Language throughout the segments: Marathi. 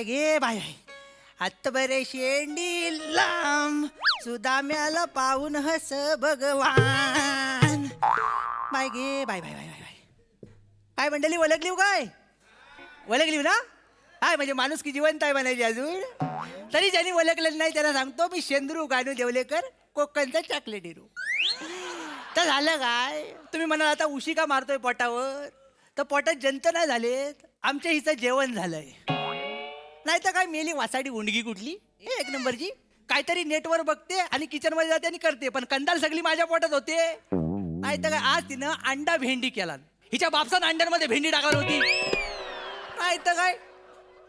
बाय घे बाय हात बरे शेंडी लांब सुदाम्याला पाहून हस भगवान. बाय घे bye bye bye bye bye. काय मंडळी ओळखली काय? ओळखली ना? हाय म्हणजे माणूस की जिवंत आहे म्हणायची अजून. तरी ज्यांनी ओळखलेलं नाही त्यांना सांगतो मी शेंद्रू गानू देवलेकर कोकणचा चॉकलेट हिरो. तर झालं काय तुम्ही म्हणाल आता उशी का मारतोय पोटावर? तर पोटात जंत नाही झालेत, आमच्या हिचं जेवण झालंय. नाही तर काय मेली वासाडी उंडगी कुठली एक नंबरची. काहीतरी नेटवर बघते आणि किचन मध्ये जाते आणि करते, पण कंदाल सगळी माझ्या पोटात होते. नाही तर काय आज तिनं अंडा भेंडी केला. हिच्या बापसानं अंड्यांमध्ये भेंडी टाकली होती. नाही तर काय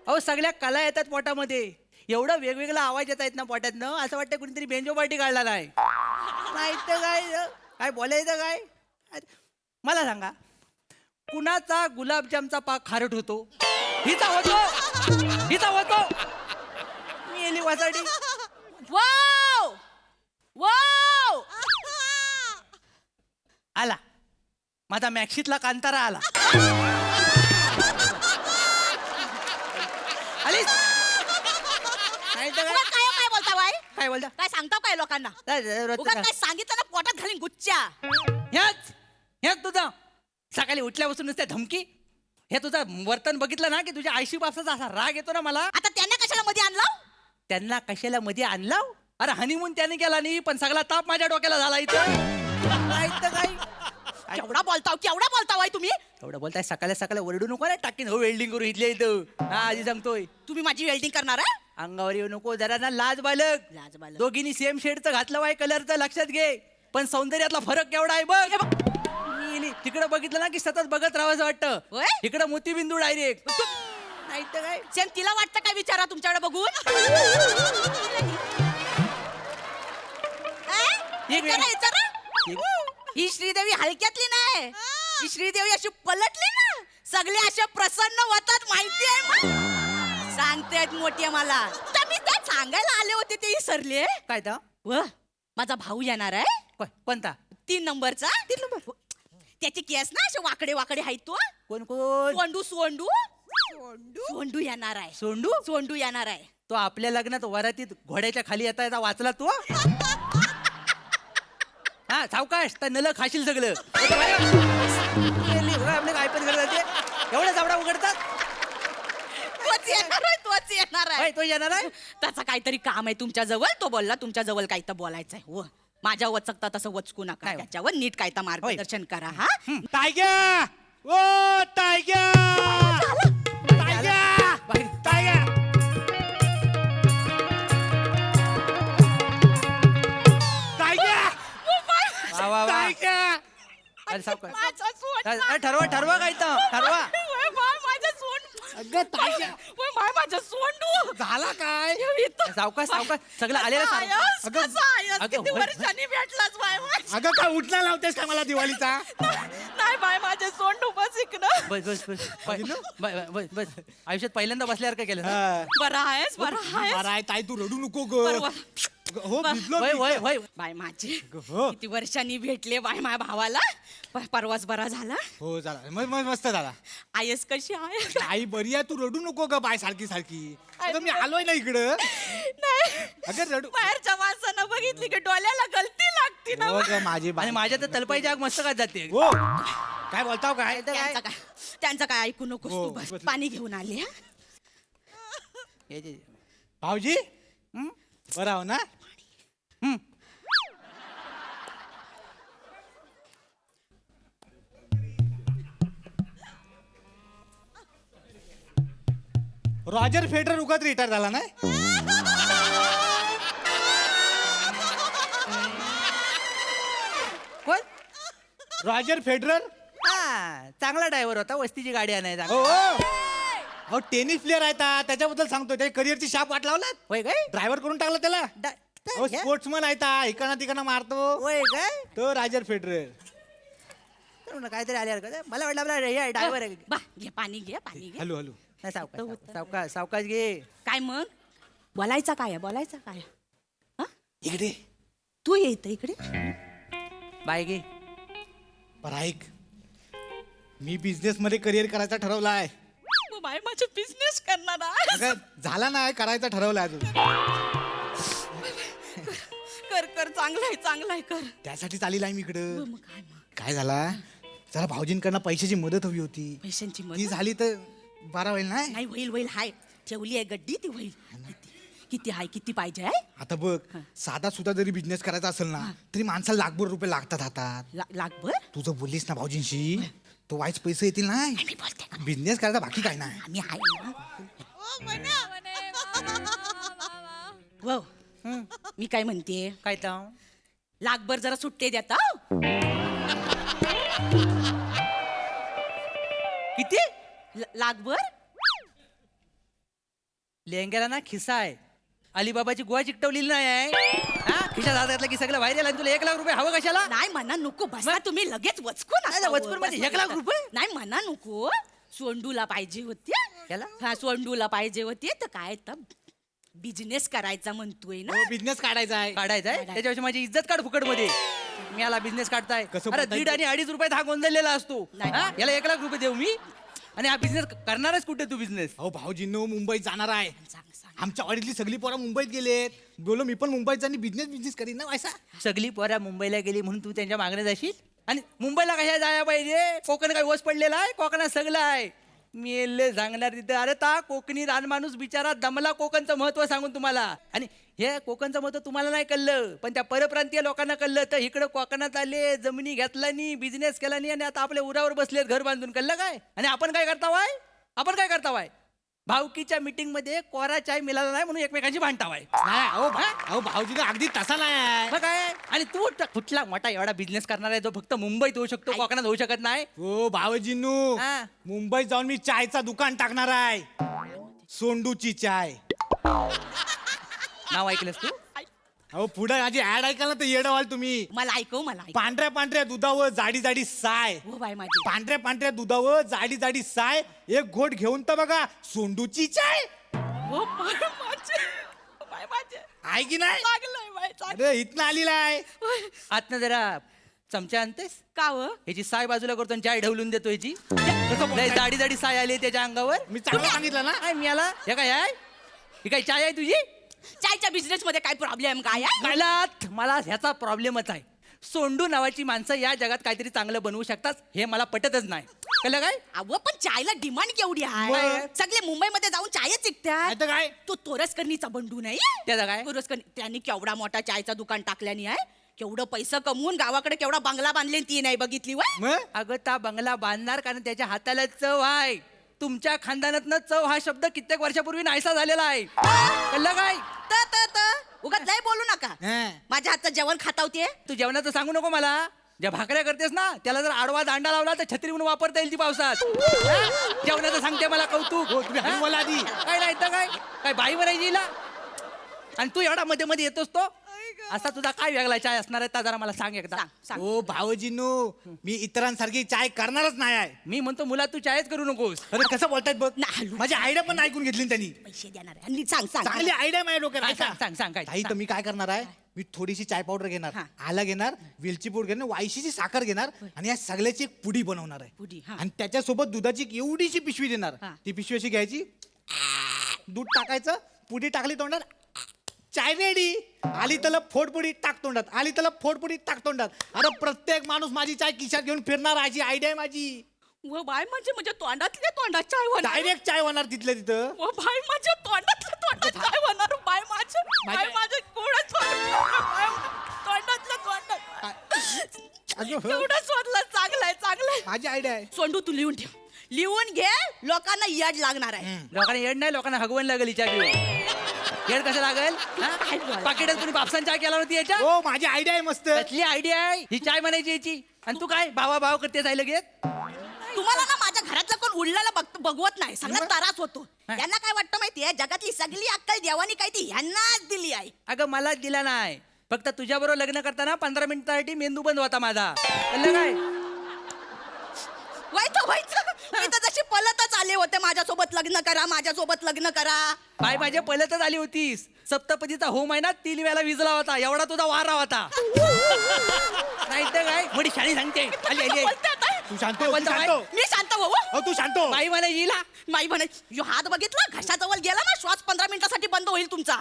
अहो सगळ्या कला येतात पोटामध्ये. एवढं वेगवेगळा आवाज येत आहेत ना पोटातनं, असं वाटतं कुणीतरी बेंजो पार्टी काढला नाही. नाही तर काय काय बोलायचं काय? मला सांगा कुणाचा गुलाबजामचा पाक खारट होतो? हिचा होतो, हिचा होतो. मी एली वासाडी. वाव वाव आला माझा मॅक्सितला कांतारा आला. आलीस? नाही तर काय काय काय बोलता बाई? काय बोलता? काय सांगता काय लोकांना? उगाच काय सांगितलं ना पोटात घालीन गुच्च्या. ह्याच ह्याच तुझं सकाळी उठल्यापासून नुसत्या धमकी. हे तुझं वर्तन बघितलं ना की तुझ्या आईशी बापसाचा असा राग येतो ना मला. आता त्यांना कशाला मध्ये आणलं? त्यांना कशाला मध्ये आणलं? अरे हनीमून त्याने केला नाही, पण सगळा ताप माझ्या डोक्याला झाला इथं. नाही तर काय केवढा बोलताव बाई तुम्ही? एवढं बोलताय सकाळी सकाळी ओरडू नको ना टाकीन हो वेल्डिंग करू इथल्या इथं. हा आधी सांगतोय तुम्ही माझी वेल्डिंग करणार आहे? अंगावर येऊ नको जरा ना. लाज बालक. लाज बालक. दोघींनी सेम शेडचं घातलं वाय कलरचं लक्षात घे, पण सौंदर्यातला फरक केवढा आहे बघ. तिकडं बघितलं ना की सतत बघत राहावं वाटतं. होय? इकडं मोतीबिंदू डायरेक्ट. नाही तर काय सेम तिला वाटतं काय विचारा तुमच्याकडे बघून? एक मिनिट. विचारा. ही श्रीदेवी हलक्यातली नाही. ही श्रीदेवी अशी पलटली ना सगळे असे प्रसन्न होतात माहिती आहे. सांगतेत मोठी मला. तर मी त्यात सांगायला आले होते ते विसरले. काय तर व माझा भाऊ येणार आहे. कोणता? 3 नंबरचा. 3 नंबर. त्याचे केस ना असे वाकडे वाकडे आहेत. तो कोण कोण? सोंडू सोंडू सोंडू येणार आहे. सोंडू? सोंडू येणार आहे. तो आपल्या लग्नात वरातीत घोड्याच्या खाली येता येता वाचला तू. हा सावकाश तर नल खाशील सगळं. आपले काय पण करतात एवढं जावडा उघडतात. तोच येणार आहे. तोच येणार आहे. तो येणार आहे. त्याचा काहीतरी काम आहे तुमच्या जवळ. तो बोलला तुमच्या जवळ काही तर बोलायचं आहे. व माझ्या वचकता तसं वचकू नका. नाही. त्याच्यावर नीट काय तर मार्गदर्शन करा. हा टायग्या ओ टायग्या टायग्या टायग्या टायग्या वा वा वा. टायग्या अरे सावकाश. माझा सोंड. अरे ठरवा ठरवा काय तर ठरवा. ओय बाय, माझा सोंड. अगं टायग्या ओय बाय, माझा सोंडू. झाला काय? सावकाश सावकाश सगळं आलेलं सांग. आयस, अगं, कसा आयस? अगं, किती होय. वर्षांनी भेटलाच बाय माझ्या. अगं काय उठला लावतेस का मला दिवाळीचा? नाही बाय, माझे सोंडू बस इकडं. बस बस बस बस बस बस आयुष्यात पहिल्यांदा बसल्यासारखं केलं ना. हा. बरा आहेस? बरा आहेस? बरं आहे ताई तू रडू नको बरोबर. ग. हो भिजलो वय मी. वय वय बाय माझे हो. किती वर्षांनी भेटले बाय माझ्या भावाला. परवाच बरा झाला. हो झाला मस्त झाला. आयस कशी आहे? आई बरी आहे तू रडू नको ग बाय सारखी सारखी. अगं मी आलोय ना इकडं. नाही अगं रडू बाहेरच्या माणसानं बघितली की डोळ्याला गलती लागती ना. हो ग माझी आणि माझ्या तर तलपाईची आग मस्त काय जाते. हो काय बोलताव काय? त्यांचं काय ऐकू नकोस हो, तू. बस बस. पाणी घेऊन आली. हा भाऊजी बरं हो ना? रॉजर फेडरर उगाच रिटायर झाला नाही. कोण? रॉजर फेडरर हा चांगला ड्रायव्हर होता, वस्तीची गाडी आणायचा. हो हो टेनिस प्लेअर आहे त्याच्याबद्दल सांगतो. त्याच्या करिअरची शाप वाट लावलात. होय काय? ड्रायव्हर करून टाकला त्याला. हो स्पोर्ट्समन आहे इकडनं तिकडनं मारतो. होय काय? तो रॉजर फेडरर. तर म्हणलं काहीतरी आल्यावर का मला वाटलं आपला हे ड्रायव्हर आहे. बा घे पाणी घे पाणी घे. हॅलो हॅलो नाही, सावकाश सावकाश सावकाश घे. काय मग बोलायचं काय बोलायचं काय? हा? इकडे तू ये इथं इकडे. बाय घे. बरं ऐक मी बिझनेस मध्ये करिअर करायचा ठरवला आहे. बाय माझे बिझनेस करणार अगं झाला नाही करायचं ठरवलं अजून. कर कर चांगलाय कर. त्यासाठी चालेल आहे मी इकडं. मग काय मग काय झाला जरा भाऊजींकडनं पैशाची मदत हवी होती. पैशांची ती मदत झाली तर बरा होईल नाही. नाही होईल हाय ठेवली आहे गड्डी ती होईल. किती हाय किती पाहिजे आहे आता बघ साधा सुद्धा जरी बिझनेस करायचा असेल ना तरी माणसाला लाखभर रुपये लागतात हातात. लाखभर तुझं बोललीस ना भाऊजींशी तो वाईच पैसे येतील नाही. मी बोलते का बिझनेस करायचा बाकी काय नाही. आम्ही आहे ना. मी काय म्हणते काय तर लाखभर जरा सुट्टे देता किती लाखभर लेंग्याला ना खिसा आहे अलिबाबाची गुहा चिकटवलेली नाही आहे. हा खिशात हात घातला की सगळं बाहेर आला आणि तुला 1 लाख रुपये हवं कशाला? नाही म्हणा नको बसा तुम्ही लगेच वचकून नाही, आता वचकून म्हणजे बसा, 1 लाख बसा. रुपये? नाही म्हणा नको सोंडूला पाहिजे होती याला? हा सोंडूला पाहिजे होती तर काय तर बिझनेस करायचा म्हणतोय ना. बिझनेस काढायचा आहे. काढायचा आहे त्याच्यापेक्षा माझी इज्जत काढ फुकट मध्ये. मी याला बिझनेस काढताय कसं अरे बोलताय 1.5 आणि 2.5 रुपयात हा गोंधळलेला असतो. नाही. हा? याला 1 लाख रुपये देऊ मी आणि हा बिझनेस करणारच कुठे तू बिझनेस? अहो भाऊजींनो मुंबईत जाणार आहे. सांग सांग आमच्या वाडीतली सगळी पोरं मुंबईत गेलेत. बोलो मी पण मुंबईत जाणी बिझनेस करीन ना व्हायचा. सगळी पोरा मुंबईला गेली म्हणून तू त्यांच्या मागणे जाशील आणि मुंबईला कशा जायला पाहिजे? कोकण काय ओस पडलेला आहे? कोकणात सगळं आहे. मी सांगणार तिथं अरे ता कोकणी रानमाणूस बिचारा दमला कोकणचं महत्व सांगून तुम्हाला. आणि हे कोकणचं महत्व तुम्हाला नाही कळलं पण त्या परप्रांतीय लोकांना कळलं. तर इकडं कोकणात आले जमिनी घेतला नाही बिझनेस केला नाही आणि आता आपल्या उरावर बसलेत घर बांधून. कळलं काय? आणि आपण काय करतावाय? भावकीच्या मीटिंग मध्ये कोरा चाय मिळाला नाही म्हणून एकमेकांची भांडतावाय. नाही अहो भाऊजीनं अगदी तसा नाही. मग काय? आणि तू कुठला मोठा एवढा बिझनेस करणार आहे जो फक्त मुंबईत होऊ शकतो कोकणात होऊ शकत नाही? हो भाऊजींनो हा. मुंबईत जाऊन मी चायचा दुकान टाकणार आहे. सोंडूची चाय. नाव ऐकलंस तू? अहो पुढे माझी ऍड ऐकाल ना तर येडवाल तुम्ही. मला ऐकव पांढऱ्या दुधावर जाडी साय. हो बाय माझी पांढऱ्या दुधावर जाडी साय. एक घोट घेऊन तर बघा सोंडूची चाय. हो बाय माझे बाय माझे आहे की नाही? चांगलंय बाय चांगलं. अरे इथनं आलेला आहे. आतनं जरा चमचा आणतेस का हो ह्याची साय बाजूला करतो आणि चाय ढवलून देतो ह्याची. कसं बोलताय? जाडी साय आली त्याच्या अंगावर. मी चांगलं सांगितलं ना. काय मी आला हे काय आहे? ही काय चाय आहे तुझी? चायच्या बिझनेस मध्ये काय प्रॉब्लेम काय आहे? मला ह्याचा प्रॉब्लेमच आहे. सोंडू नावाची माणसं या जगात काहीतरी चांगलं बनवू शकतात हे मला पटतच नाही. कळलं काय? अव पण चायला डिमांड केवढी आहे. मग? सगळे मुंबईमध्ये जाऊन चायच विकतात. नाही तर काय? तो तोरसकर्णीचा बंडू नाही त्याचा काय? तोरसकर्णी त्यांनी केवढा मोठा चायचा दुकान टाकल्यानी आहे. केवढं पैसा कमवून गावाकडे केवढा बंगला बांधले ती नाही बघितली वय. मग अगं ता बंगला बांधणार कारण त्याच्या हाताला चव आहे. तुमच्या खानदानातनं चव हा शब्द कित्येक वर्षापूर्वी नाहीसा झालेला आहे. कळलं काय? उगाच लय बोलू नका. हं. माझ्या हातचं जेवण खाता होते. तू जेवणाचं सांगू नको मला. ज्या भाकऱ्या करतेस ना त्याला जर आडवा दांडा लावला तर छत्री म्हणून वापरता येईल ती पावसात. हा? जेवणाचं सांगते मला कौतुक. हो, तुम्ही हलवू मला आधी. काय नाही तर काय बाई बनायची हिला? आणि तू एवढा मध्ये मध्ये येतोस तो असा तुझा काय वेगळा चाय असणार आहे ता जरा मला सांग एकदा. सांग ओ भाऊजींनो मी इतरांसारखी चाय करणारच नाही आहे. मी म्हणतो मुला तू चायच करू नकोस. अरे कसं बोलतायत बघ. ना, हलू. माझी आयडिया पण ऐकून घेतली ना त्यांनी. पैसे देणार आहे. आणि सांग सांग चांगली आयडिया माझ्या काय डोक्यात. सांग सांग सांग काय ताई तर मी काय करणार आहे मी थोडीशी चाय पावडर घेणार हा. आला घेणार वेलची पूड घेणार वायशीची साखर घेणार आणि या सगळ्याची एक पुडी बनवणार पुडी, आहे हा. आणि त्याच्यासोबत दुधाची एक एवढीशी पिशवी देणार. हा. ती पिशवी अशी घ्यायची दूध टाकायचं पुडी टाकली तोंडात चाय रेडी. आली तलप फोडपुडी टाक तोंडात. आली तलप फोडपुडी टाक तोंडात. अरे प्रत्येक माणूस माझी चाय खिशात घेऊन फिरणार. अशी आयडिया आहे माझी. व बाय म्हणजे तोंडातल्या तोंडात चाय होणार. डायरेक्ट चाय होणार तिथल्या तिथं. व बाय माझ्या तोंडातल्या तोंडात चाय होणार. बाय माझ्या कोणाच तोंडातल्या तोंडात अगं, एवढं शोधलं. चांगलंय माझी आयडिया आहे. सोंडू तू लिहून ठेव. लिहून घे. लोकांना याड लागणार आहे. लोकांना येड नाही लोकांना हगवण लागेल हिच्या येड कसं लागेल? पाकिटात तुम्ही बापसान चाय केला होती याच्या हो माझी आयडिया आहे मस्त. कसली आयडिया आहे ही चाय म्हणायची याची? आणि तू काय भाव करते जायला लगेच? तुम्हाला ना माझ्या घरातलं कोण उडलेला बघवत नाही. सगळा त्रास होतो. यांना काय वाटतं माहितीये जगातली सगळी अक्कल देवानी काय ती यांनाच दिली आहे. अगं मलाच दिला नाही. फक्त तुझ्याबरोबर लग्न करताना 15 मिनिटासाठी मेंदू बंद होता माझा. कळलं काय? व्हायचं मी तर जशी पलतच आले होते. माझ्यासोबत लग्न करा. बाय माझ्या पहिल्यातच आली होतीस. सप्तपदीचा होम आहे ना 3 वेळा विजला होता. एवढा तुझा वारा होता. नाही तर काय मोठी शाळी सांगते. आली बोलते आता. तू शांत हो, तू बोलतो शांत बाई. हो. मी शांत हो हो तू शांत हो. बाई मला येईल माई म्हणे यो हात बघितला घशाजवळ गेला ना श्वास 15 मिनिटासाठी बंद होईल तुमचा.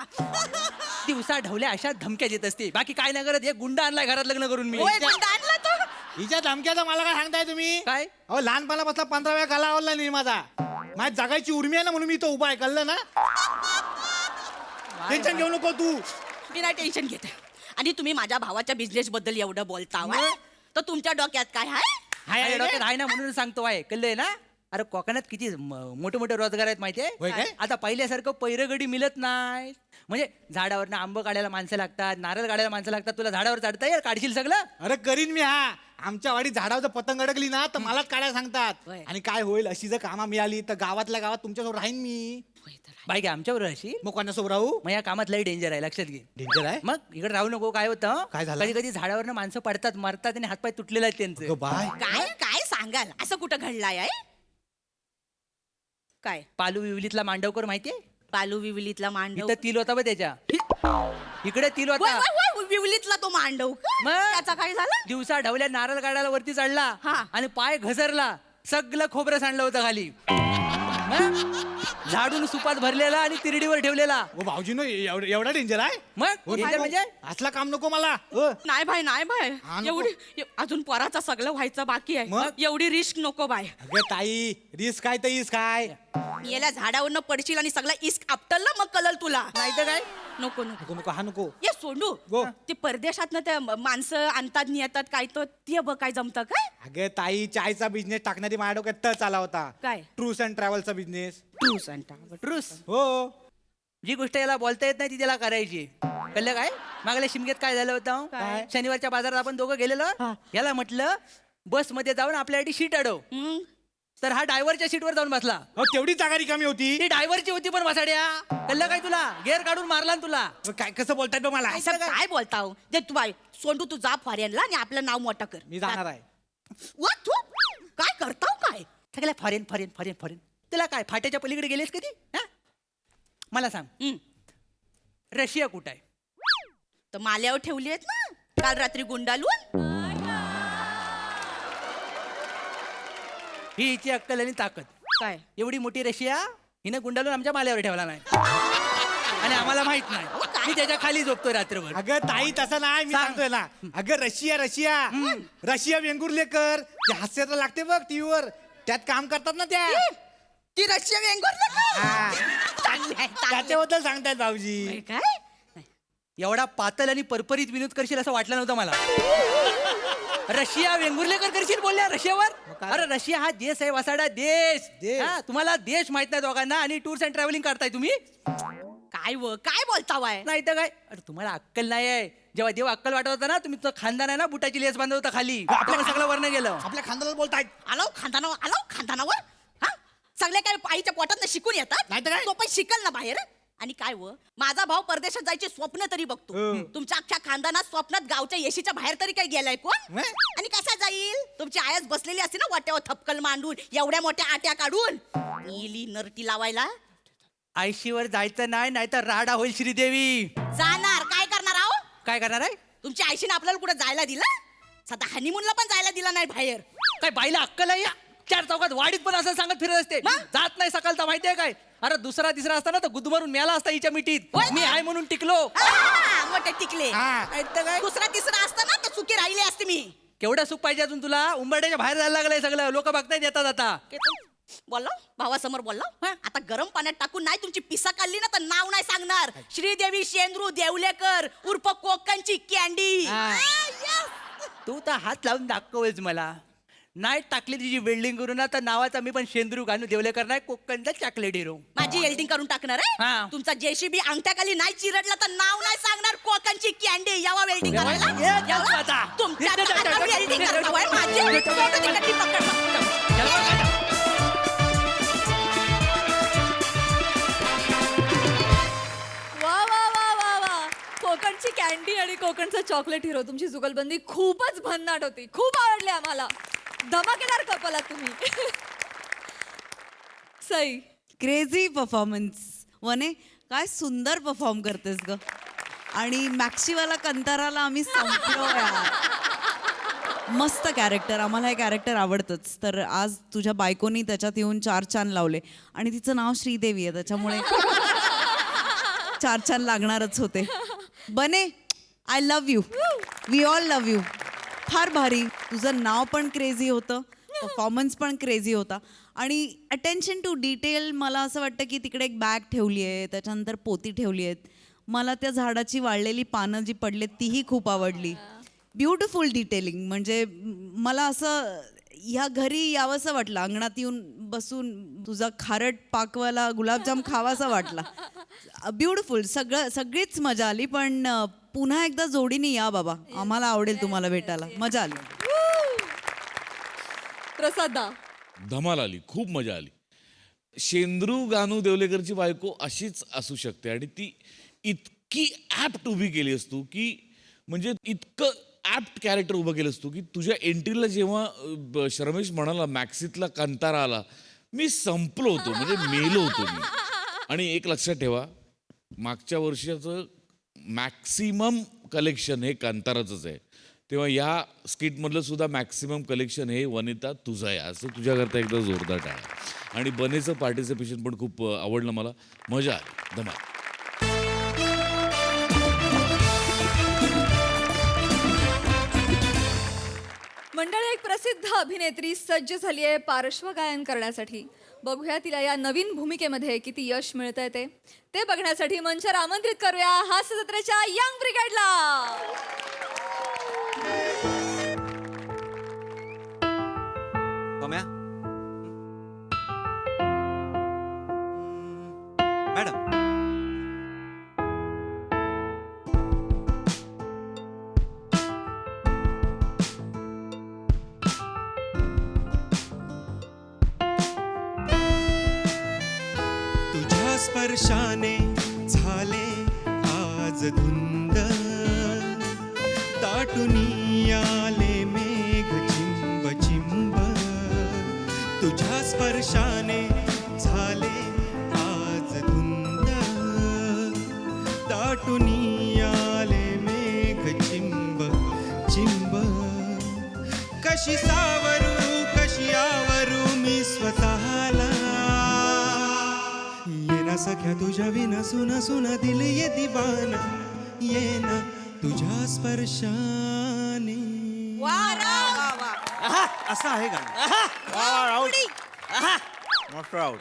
दिवसा ढवल्या अशा धमक्या देत असते. बाकी काय नाही करत. एक गुंडा आणलाय घरात लग्न करून मी. होय, गुंड आणला तो. हिच्या धमक्याचं मला काय सांगताय तुम्ही? काय? अहो लहानपणापासून 15 वेळा गाला आवडला नाही माझा. माझ्या जगायची उर्मी आहे ना म्हणून मी तो उभा आहे, कळलं ना? टेन्शन घेऊ नको तू. मी नाही टेन्शन घेते. आणि तुम्ही माझ्या भावाच्या बिझनेस बद्दल एवढं बोलता व्हय? तर तुमच्या डोक्यात काय आहे? हाय डॉक्टर आहे ना म्हणून सांगतो आहे. कळलंय ना? अरे कोकणात किती मोठे मोठे रोजगार आहेत होय माहितीये. काय? आता पहिल्यासारखं पैरगडी मिळत नाही. म्हणजे झाडावरनं आंब काढायला माणसं लागतात, नारळ काढायला माणसं लागतात. तुला झाडावर चढता येईल? काढशील सगळं? अरे करीन मी. हा आमच्या वाडीत झाडावर जर पतंग अडकली ना तर मलाच काढायला सांगतात. होय. आणि काय होईल, अशी जर कामा मिळाली तर गावातल्या गावात तुमच्यासोबत राहीन मी. बाई काय आमच्याबरोबर अशी मग कोणासोबत राहू? मग या कामात लई डेंजर आहे, लक्षात घे. डेंजर आहे. मग इकडे राहू नको. काय होतं, काय झालं? कधी कधी झाडावरनं माणसं पडतात, मरतात आणि हातपाय तुटलेले आहेत त्यांचे. अगं बाय. काय काय सांगाल असं कुठं घडलाय आहे? काय पालू विवलीतला मांडवकर माहितीये? पालू विवलीतला मांडव? इथं तिल होता बघ त्याच्या. इकडे तिल वय, होता. वय, वय, विवलीतला तो मांडव का? मग? त्याचा काय झालं? दिवसा ढवल्या नारळ काढायला वरती चढला हा. आणि पाय घसरला. सगळं खोबरं सांडलं होतं खाली. मग? झाडून सुपात भरलेला आणि तिरडीवर ठेवलेला. ओ भाऊजीनो एवढा डेंजर आहे? मग हो, danger नको. म्हणजे असला काम नको मला. नाही भाई नाही भाई हा, नको. अजून पोराचा सगळं व्हायचं बाकी आहे. मग? एवढी रिस्क नको बाय. अगं ताई, रिस्क काय तर इस काय. याला झाडावरनं पडशील आणि सगळं इस्क आपटल मग कळल तुला. नाही तर काय. नको नको नको नको, हा नको. ये सोंडू गो. ते परदेशात त्या माणसं आणतात येतात काय तर ते बघ काय जमतं काय? अगं ताई, चायचा बिझनेस टाकणारी माझ्या डोक्यात तर चाला होता. काय? ट्रूस अँड ट्रॅव्हलचा बिझनेस. ट्रूस. हो. जी गोष्ट याला बोलता येत नाही ती त्याला करायची. कळलं काय? मागल्या शिमग्यात काय झालं होतं? काय? शनिवारच्या बाजारात आपण दोघं गेलेलो. याला म्हटलं बस मध्ये जाऊन आपल्यासाठी सीट अडव. हम्म. तर हा ड्रायव्हरच्या सीटवर जाऊन बसला. अहो, तेवढी जागा रिकामी होती. ती ड्रायव्हरची होती पण बसाड्या. कळलं काय तुला? गेअर काढून मारला ना तुला. काय कसं बोलतायत बघ मला? असं काय बोलताव जे तू बाय सोंडू तू जा फॉरेनला आणि आपलं नाव मोठं कर. मी जाणार आहे. वा, तू काय करताव काय? सगळ्या फॉरेन फॉरेन फॉरेन फॉरेन. तुला काय फाट्याच्या पलीकडे गेलेस कधी? हा? मला सांग, हम्म. रशिया कुठं आहे? तर माल्यावर ठेवली आहेत ना काल रात्री गुंडालून. ही हिची अक्कल आणि ताकद. काय एवढी मोठी रशिया हिनं गुंडाळून आमच्या माल्यावर ठेवला नाही आणि आम्हाला माहित नाही. मी त्याच्या खाली झोपतोय रात्रभर. अगं ताई, तसं नाही. मी सांग. सांगतोय ना. अगं रशिया वेंगुर्लेकर जे हास्य तर लागते बघ टीव्हीवर, त्यात काम करतात ना त्या. ती रशिया वेंगुर्ले हा. चांगली आहे, चांगली आहे. त्याच्याबद्दल सांगतायत भाऊजी. काय एवढा पातळ आणि परपरीत विनोद करशील असं वाटलं नव्हतं मला. रशिया वेंगुर्लेकर करशील बोलल्या रशियावर. काय? अरे रशिया हा देश आहे वसाडा, देश. देश. हा, तुम्हाला देश माहित नाही दोघांना आणि टूर्स अँड ट्रॅव्हलिंग करताय तुम्ही. काय काय बोलतावाय? नाही तर काय. अरे तुम्हाला अक्कल नाही आहे. जेव्हा देव अक्कल वाटत होता ना, तुम्ही तुझं खानदान आहे ना बुटाची लेस बांधत होता खाली. तेव्हा सगळं वर्ण गेलं. आपल्या खानदानाला बोलतायत. आलो खानदानावर हा सगळे काय आईच्या पोटात शिकून येतात. नाहीतर काय? तो पण शिकल ना बाहेर. आणि काय माझा भाऊ परदेशात जायचे स्वप्न तरी बघतो. तुमच्या अख्ख्या खानदानात स्वप्नात गावच्या येशीच्या बाहेर तरी काय गेलाय कोण? व्हय? आणि कसा जाईल? तुमची आयच बसलेली असते ना वाट्यावर थपकल मांडून एवढ्या मोठ्या आट्या काढून नीली नरटी लावायला. आयशीवर जायचं नाही, नाहीतर राडा होईल श्रीदेवी. जाणार काय करणार आहो? काय करणार आहे? तुमची आयशीने आपल्याला कुठे जायला दिलं? सध्या हनीमूनला पण जायला दिला नाही बाहेर. काय बाईला अक्कल आहे या? 4 चौकात वाडीत पण असं सांगत फिरत असते. मग? जात नाही सकाळचा माहितीये काय? अरे दुसरा तिसरा असताना तर गुदमरून मेला असता हिच्या मिठीत. होय मी ना? आहे म्हणून टिकलो. मोठे टिकले. हा. नाही तर काय? दुसरा तिसरा असताना तर चुकी राहिली असते मी. केवढं सुख पाहिजे अजून तुला? उंबरट्याच्या बाहेर जायला लागलंय सगळं. लोक बघतायत येतात आता. बोललो भावासमोर बोललो. आता गरम पाण्यात टाकून नाही तुमची पिसा काढली ना तर नाव नाही सांगणार. श्रीदेवी शेंद्रू देवलेकर उर्फ कोकणची कॅन्डी. तू तर हात लावून दाखवच मला. नाही टाकली तुझी वेल्डिंग करून ना तर नावाचा मी पण शेंद्रू घालून देवलेकर नाही, कोकणचा चॉकलेट हिरो. माझी वेल्डिंग करून टाकणार हा. आहे. तुमचा जेसीबी अंगठ्याखाली नाही चिरडला तर नाव नाही सांगणार. कोकणची कॅन्डी यावा वेल्डिंग करायला. ये यावा? आता. तुमच्या हातात वेल्डिंग करताय माझी. फोटो तिकडची पकड. वा वा वा वा वा कोकणची कॅन्डी आणि कोकणचा चॉकलेट हिरो तुमची जुगलबंदी खूपच भन्नाट होती. खूप आवडले आम्हाला. धमाकेदार कपल आहात तुम्ही. Sai crazy performance. वने काय सुंदर परफॉर्म करतेस ग. आणि मॅक्सीवाला कंताराला आम्ही संपलो यार. मस्त कॅरेक्टर, आम्हाला हे कॅरेक्टर आवडतंच. तर आज तुझ्या बायकोनी त्याच्यात येऊन 4 चान लावले आणि तिचं नाव श्रीदेवी आहे त्याच्यामुळे 4 चान लागणारच होते. बने, I love you, we all love you. फार भारी, तुझं नाव पण क्रेझी होतं, परफॉर्मन्स पण क्रेझी होता आणि अटेन्शन टू डिटेल. मला असं वाटतं की तिकडे एक बॅग ठेवली आहे, त्याच्यानंतर पोती ठेवली आहेत. मला त्या झाडाची वाळलेली पानं जी पडलेत तीही खूप आवडली. Beautiful detailing. म्हणजे मला असं ह्या घरी यावंसं वाटलं, अंगणात येऊन बसून तुझा खारट पाकवाला गुलाबजाम खावासा वाटला. ब्युटिफुल, सगळीच मजा आली. पण पुन्हा एकदा जोडीने या बाबा, आम्हाला आवडेल तुम्हाला भेटायला. मजा आली. प्रसादा. धमाल आली, खूप मजा आली. शेंद्रू गानू देवलेकरची बायको अशीच असू शकते आणि ती इतकी ॲप्ट उभी केली असतो की म्हणजे इतकं ॲप्ट कॅरेक्टर उभं केलं असतो की तुझ्या एंट्रीला जेव्हा शर्मेश म्हणाला मॅक्सितला कांतारा आला, मी संपलो होतो, म्हणजे मेलो होतो मी. आणि एक लक्षात ठेवा, मागच्या वर्षाचं मॅक्सिमम कलेक्शन हे कांताराचंच आहे. तेव्हा या स्किटमधलं सुद्धा मॅक्सिमम कलेक्शन हे वनिता तुझं आहे. असं तुझ्याकरता एकदा जोरदार टाळा. आणि बनेचं पार्टिसिपेशन पण खूप आवडलं मला, मजा आली, धमाल. मंडळी, एक प्रसिद्ध अभिनेत्री सज्ज झाली आहे पार्श्वगायन करण्यासाठी. बघूया तिला या नवीन भूमिकेमध्ये किती यश मिळतंय ते बघण्यासाठी मंचावर आमंत्रित करूया हास्य जत्रेच्या यंग ब्रिगेडला. पम्या, मॅडम. तुझ्या स्पर्शाने झाले आज धुंद, दाटुनी आले मेघ चिंब चिंब. तुझ्या स्पर्शाने झाले आज धुंद, दाटुनी आले मेघ चिंब चिंब. कशी सावरू कशी आवरू मी स्वतःला, ये ना सख्या तुझ्या विना सुना सुना दिल ये दिवाना, ये ना तुझ्या स्पर्शाने. असं आहे का? मस्त आहोत.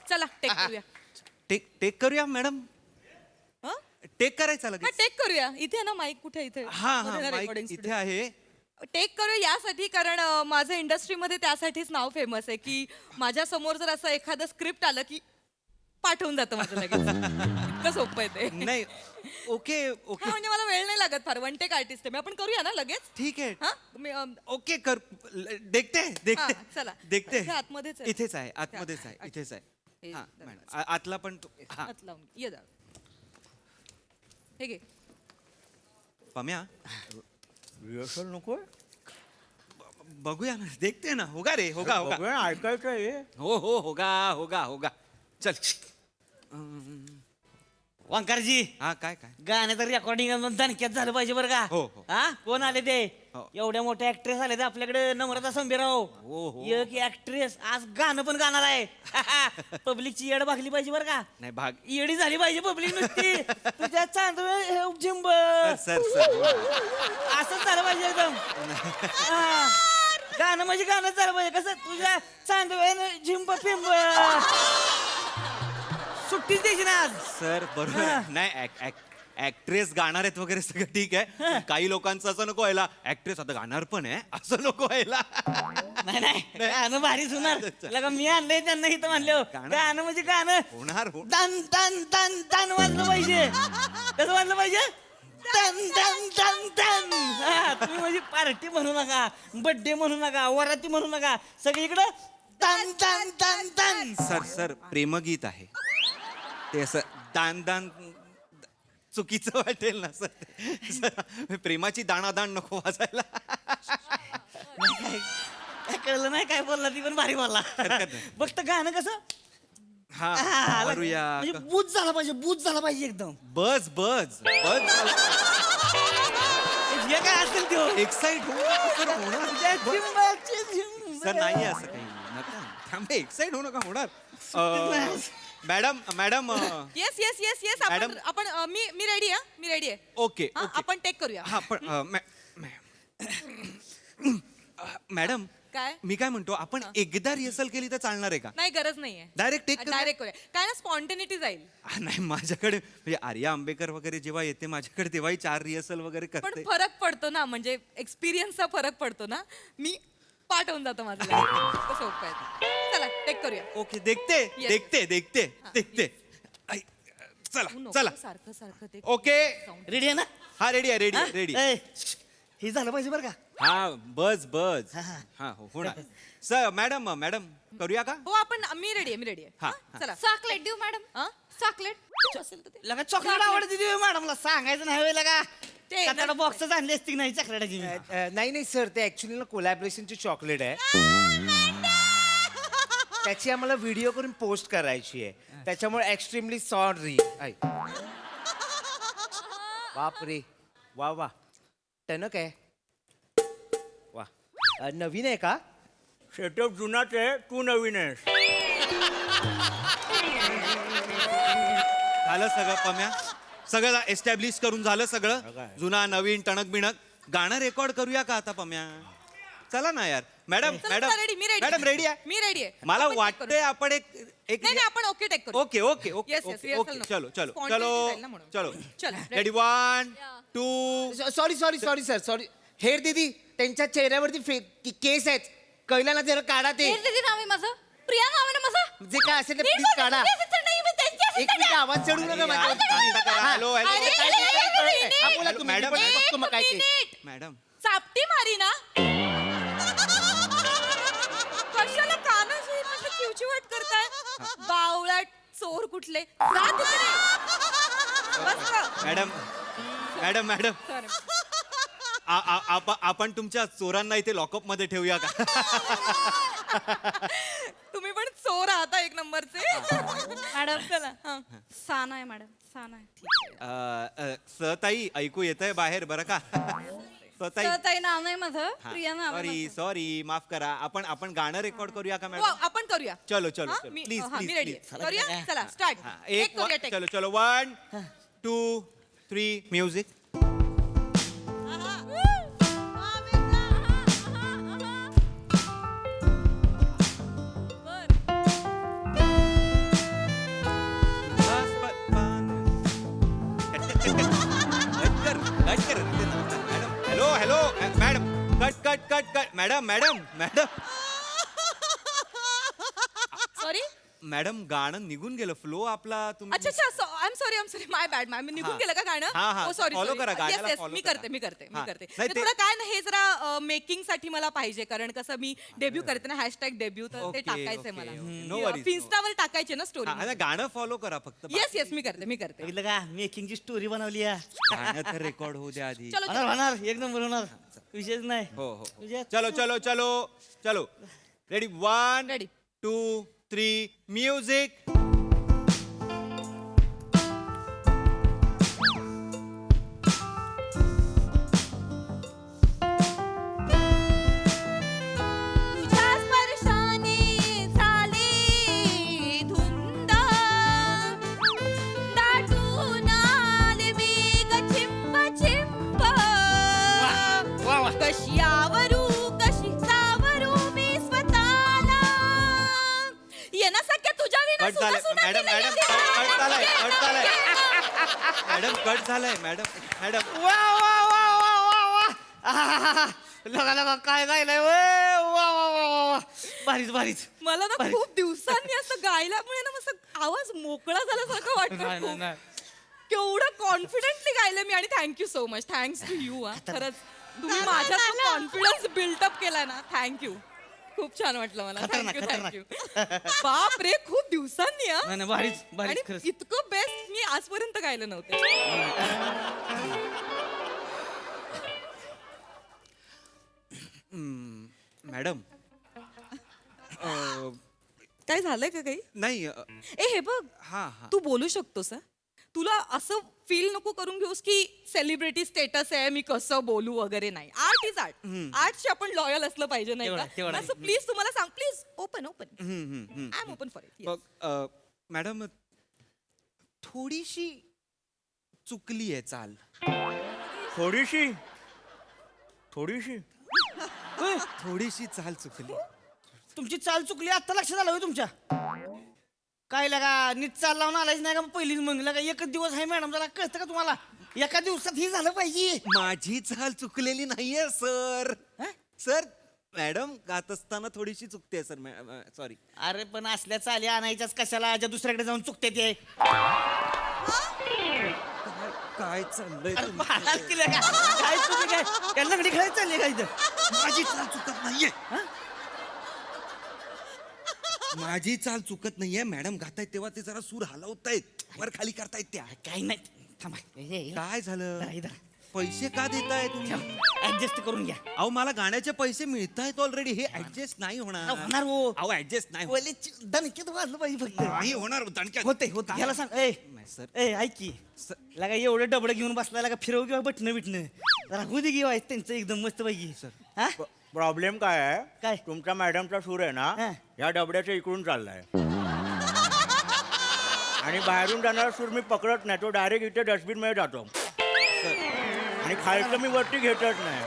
चला टेक करूया. टेक करूया मॅडम. टेक करायचा लगेच. टेक करूया. इथे ना माईक कुठे इथे हा मध्ये हा ना माईक recording इथे आहे. टेक करू यासाठी, कारण माझं इंडस्ट्रीमध्ये त्यासाठीच नाव फेमस आहे की माझ्या समोर जर असं एखादं स्क्रिप्ट आलं की पाठवून जातं माझं लगेच. इतकं सोपं आहे ते. नाही, ओके हा, ओके म्हणजे मला वेळ नाही लागत फार. वन टेक आर्टिस्ट आहे मी. आपण करूया ना लगेच. ठीक आहे. हा मी ओके कर. देखते हा, चला. देखते. इथे आतमध्येच आहे. इथेच आहे, आतमध्येच आहे, इथेच आहे. हे हा जरा मॅडम, आतला पण हा. हात लावून ये जा. हे घे. पम्या, रिहर्सल नको बघूया ना. देखते ना. होगा रे, होगा होगा. ऐकायचं आहे. हो हो होगा होगा होगा. चल. वांकारजी, हा काय काय. गाण्याचं रेकॉर्डिंग दणक्यात झालं पाहिजे बरं का. हो, हो. हा, कोण आले ते? हो. एवढ्या मोठ्या ऍक्ट्रेस आले ते आपल्याकडे. नम्रता संभीराव, हो, हो. एक ऍक्ट्रेस आज गाणं पण गाणार आहे. पब्लिकची येड भागली पाहिजे बरं का. नाही भाग. येडी झाली पाहिजे पब्लिक नुसती. तुझ्या चांदव जिंब सर सर असंच झालं पाहिजे एकदम. हा. गाणं म्हणजे गाणं झालं पाहिजे. कसं तुझ्या चांदव झिंब पिंब सुट्टीच द्यायची ना आज. सर बरोबर आहे. नाही ऍक्ट्रेस गाणार आहेत वगैरे सगळं ठीक आहे. पण काही लोकांचं असं नको व्हायला, ऍक्ट्रेस आता गाणार पण आहे असं नको व्हायला. नाही नाही, गाणं भारी सुनार. लगा मी आणलंय त्यांना इथं म्हणलं गाणं म्हणजे गाणं होणार हो. तन तन तन तन वाजलं पाहिजे. कसं वाजलं पाहिजे? तन तन तन तन. हा, तुम्ही म्हणजे पार्टी म्हणू नका, बर्थडे म्हणू नका, वराती म्हणू नका, सगळीकडं तन तन तन तन. सर प्रेमगीत आहे ते. असं दान दान चुकीचं वाटेल ना सर. प्रेमाची दाणादाण नको वाजायला. काय कळलं नाही काय बोलला, ती पण भारी बोलला. फक्त गाणं कसं हा हा, करूया. म्हणजे बूज झाला पाहिजे, बूज झाला पाहिजे एकदम. बस बस बस. हे काय असेल तो एक्साइट होऊ नका सर, होणार तुझ्या चिंबाची चिंब. सर नाही असं काही नका थांबे एक्साइट होऊ नका होणार madam madam yes yes yes yes madam. आपण मी रेडी आहे मी रेडी आहे ओके हा, ओके आपण टेक करूया हा पण मॅडम काय? मी काय म्हणतो आपण एकदा रिहर्सल केली तर चालणार आहे का नाही गरज नाहीये डायरेक्ट टेक डायरेक्ट करूया काय ना स्पॉन्टेनिटी जाईल नाही माझ्याकडे म्हणजे आर्या आंबेकर वगैरे जेव्हा येते माझ्याकडे तेव्हाही 4 रिहर्सल वगैरे पण करते फरक पडतो ना म्हणजे एक्सपिरियन्सचा फरक पडतो ना मी पाठ होऊन जातो माझं कसं सोपं आहे चला टेक करूया ओके देखते Yes. देखते देखते देखते आई, चला तू नको चला सारखं सारखं ते ओके रेडी आहे ना हा रेडी आहे रेडी हा? आहे रेडी ए, हे झालं पाहिजे बरं का हा बस बस हा, हा. हा हो होणार सर मॅडम मॅडम करूया का हो आपण मी रेडी आहे मी रेडी हा, आहे चला चॉकलेट देऊ मॅडम चॉकलेट असेल तर ते. लगा चॉकलेट आवडते ती मॅडमला सांगायचं नाही होय लगा ते कचरा ना- बॉक्सच आणली असती की नाही चॉकलेटाची नाही नाही सर ते ऍक्च्युली ना कोलॅबरेशनची चॉकलेट आहे त्याची आम्हाला व्हिडिओ करून पोस्ट करायची आहे त्याच्यामुळे एक्स्ट्रीमली सॉरी बाप रे वा वा टणक आहे वा नवीन आहे का सेटअप जुनाच आहे तू नवीन आहेस झालं सगळं पम्या सगळं एस्टॅब्लिश करून झालं सगळं जुना नवीन टणक बिणक गाणं रेकॉर्ड करूया का आता पम्या चला ना यार मॅडम चला, मॅडम चला, ready, मी ready. मॅडम रेडी आहे मी रेडी आहे मला आपण check वाटतंय करू. आपण एक नाही नाही आपण ओके टेक करू okay okay okay Yes, yes, okay rehearsal okay नको. चलो चलो Spontaneity चलो जाईल ना म्हणून. चलो चल, ready 1 2 sorry sorry sorry sir sorry हेर दीदी त्यांच्या चेहऱ्यावरती केस आहेत कळलं ना जरा काढा ते नाव आहे माझं प्रिया नाव आहे ना माझं जे काय असेल ते प्लीज काढा एक मिनिट आवाज चढू नका माझ्यावर. शांत करा. हा. हॅलो हॅलो अरे, काय नाही, एक काय नाही. minute. हा, बोला तुम्ही, मॅडम, मी पण एक बघतो मग काय ते. minute. मॅडम चापटी मारी ना कशाला कानाशी असं चिवचिवट करताय बावळट चोर कुठले जा तिकडे. बस का? Madam madam madam Sorry. आपण तुमच्या चोरांना इथे लॉकअप मध्ये ठेवूया का तुम्ही पण चोर आहात हा, एक नंबरचे मॅडम चला हा. साना आहे मॅडम साना आहे सताई ऐकू येतंय बाहेर बरं का सताई ताई नाव नाही माझं प्रिया नाव आहे सॉरी सॉरी माफ करा आपण गाणं रेकॉर्ड करूया का हो, मॅडम आपण करूया चलो चलो हा, चलो मी प्लीज हा, मी प्लीज रेडी प्लीज करूया चला स्टार्ट एक करूया take. चलो चलो 1 2 3 music hello hello madam cut cut cut cut madam madam madam sorry madam गाणं निघून गेलं फ्लो आपला तुम्ही अच्छा अच्छा I am sorry my bad ma'am निघून हा. गेलं का गाणं हा, हा. हो सॉरी Follow करा, गाण्याला follow मी करा. करते मी करते मी हा. करते नाही, ते ते- थोडं काय ना हे जरा मेकिंग साठी मला पाहिजे कारण कसं मी डेब्यू करते ना हॅशटॅग डेब्यू तर ते Okay, टाकायचंय okay. मला No worries, इन्स्टावर टाकायचे ना स्टोरी हा, गाणं फॉलो करा फक्त येस येस मी करते मी करते बघितलं का मेकिंगची स्टोरी बनवली आहे गाणं तर रेकॉर्ड होऊ द्या आधी चलो होणार होणार एक नंबर होणार विशेष नाही हो हो विजय. चलो चलो चलो चलो रेडी 1 Ready. 2 3 म्युझिक तुझ्या स्पर्शाने झाले धुंद दाटून आले वेग चिंब चिंब वा वा कशी आवरू कशी सावरू मी स्वतःला ये ना सख्या तुझ्या विना कट झालंय सुना मॅडम मॅडम कट झालंय कट झालंय मॅडम कट झालंय मॅडम मॅडम वा वा वा वा वा वा आहाहाहा. लगा लगा काय गायलंय वा वा वा वा वा भारीच भारीच मला ना खूप दिवसांनी असं गायल्यामुळे ना मस्त आवाज मोकळा झाल्यासारखं नाही नाही वाटतं नाही केवढं कॉन्फिडेंटली गायलं मी आणि thank you so much thanks to you खरंच तुम्ही माझ्यात कॉन्फिडन्स बिल्डअप केलाय ना थँक्यू खूप छान वाटलं मला खतरनाक, थँक्यू थँक्यू बाप रे खूप दिवसांनी हा. नाही नाही भारीच भारीच आणि खरंच इतकं बेस्ट मी आजपर्यंत गायलं नव्हते मॅडम काय झालंय का काही नाही ए हे बघ हा हा तू बोलू शकतोस हा? तुला असं फील नको करून घेऊस की सेलिब्रिटी स्टेटस आहे मी कसं बोलू वगैरे नाही. Art is art. आर्टशी आपण लॉयल असलं पाहिजे नाही तेवढं का? आहे. असं प्लीज तुम्हाला सांग please open I am open for it. Madam थोडीशी चुकली आहे चाल. थोडीशी थोडीशी चाल चुकली. तुमची चाल चुकली आता लक्षात आलं होय तुमच्या. काय लगा नीट चाल लावून आलायच नाही का पहिलीच मग लगा एकच दिवस आहे मॅडम जरा कळतं का तुम्हाला एका दिवसात ही झालं पाहिजे. माझी चाल चुकलेली नाहीये सर. सर मॅडम गात असताना थोडीशी चुकते सर. सॉरी. अरे पण असल्या चाली आणायच्याच कशाला ज्या दुसऱ्याकडे जाऊन चुकते ते. काय चाललंय अरे तुमचं? महाराज केलं का? काय तुम्ही काय काय लंगडी खेळायला चालले का इथं? माझी चाल चुकत नाहीये. माझी चाल चुकत नाहीये. मॅडम गातायत तेव्हा ते जरा सूर हलवतायत वर खाली करतायत त्या. काही नाही थांबा काय झालं? जरा इथं. पैसे का देताय तुम्ही? ऍडजस्ट करून घ्या. अहो मला गाण्याचे पैसे मिळतायत ऑलरेडी. हे ऍडजस्ट नाही होणार. होणार हो. अहो ऍडजस्ट नाही दणक्यात वाजलं पाहिजे फक्त. नाही होणार दणक्यात. होते याला सांग ए सर ए ऐक की लगा एवढं डबडं घेऊन बसला लगा फिरव किंवा बटणं बिटणं जरा होऊ दे घेऊ त्यांचं एकदम मस्त पैकी. हा प्रॉब्लेम काय आहे काय? तुमच्या मॅडमचा सूर आहे ना हा. या डबड्याच्या इकडून चाललाय आणि बाहेरून जाणारा सूर मी पकडत नाही. तो डायरेक्ट इथे डस्टबिन मध्ये जातो आणि खालचं मी वरती घेतच नाही.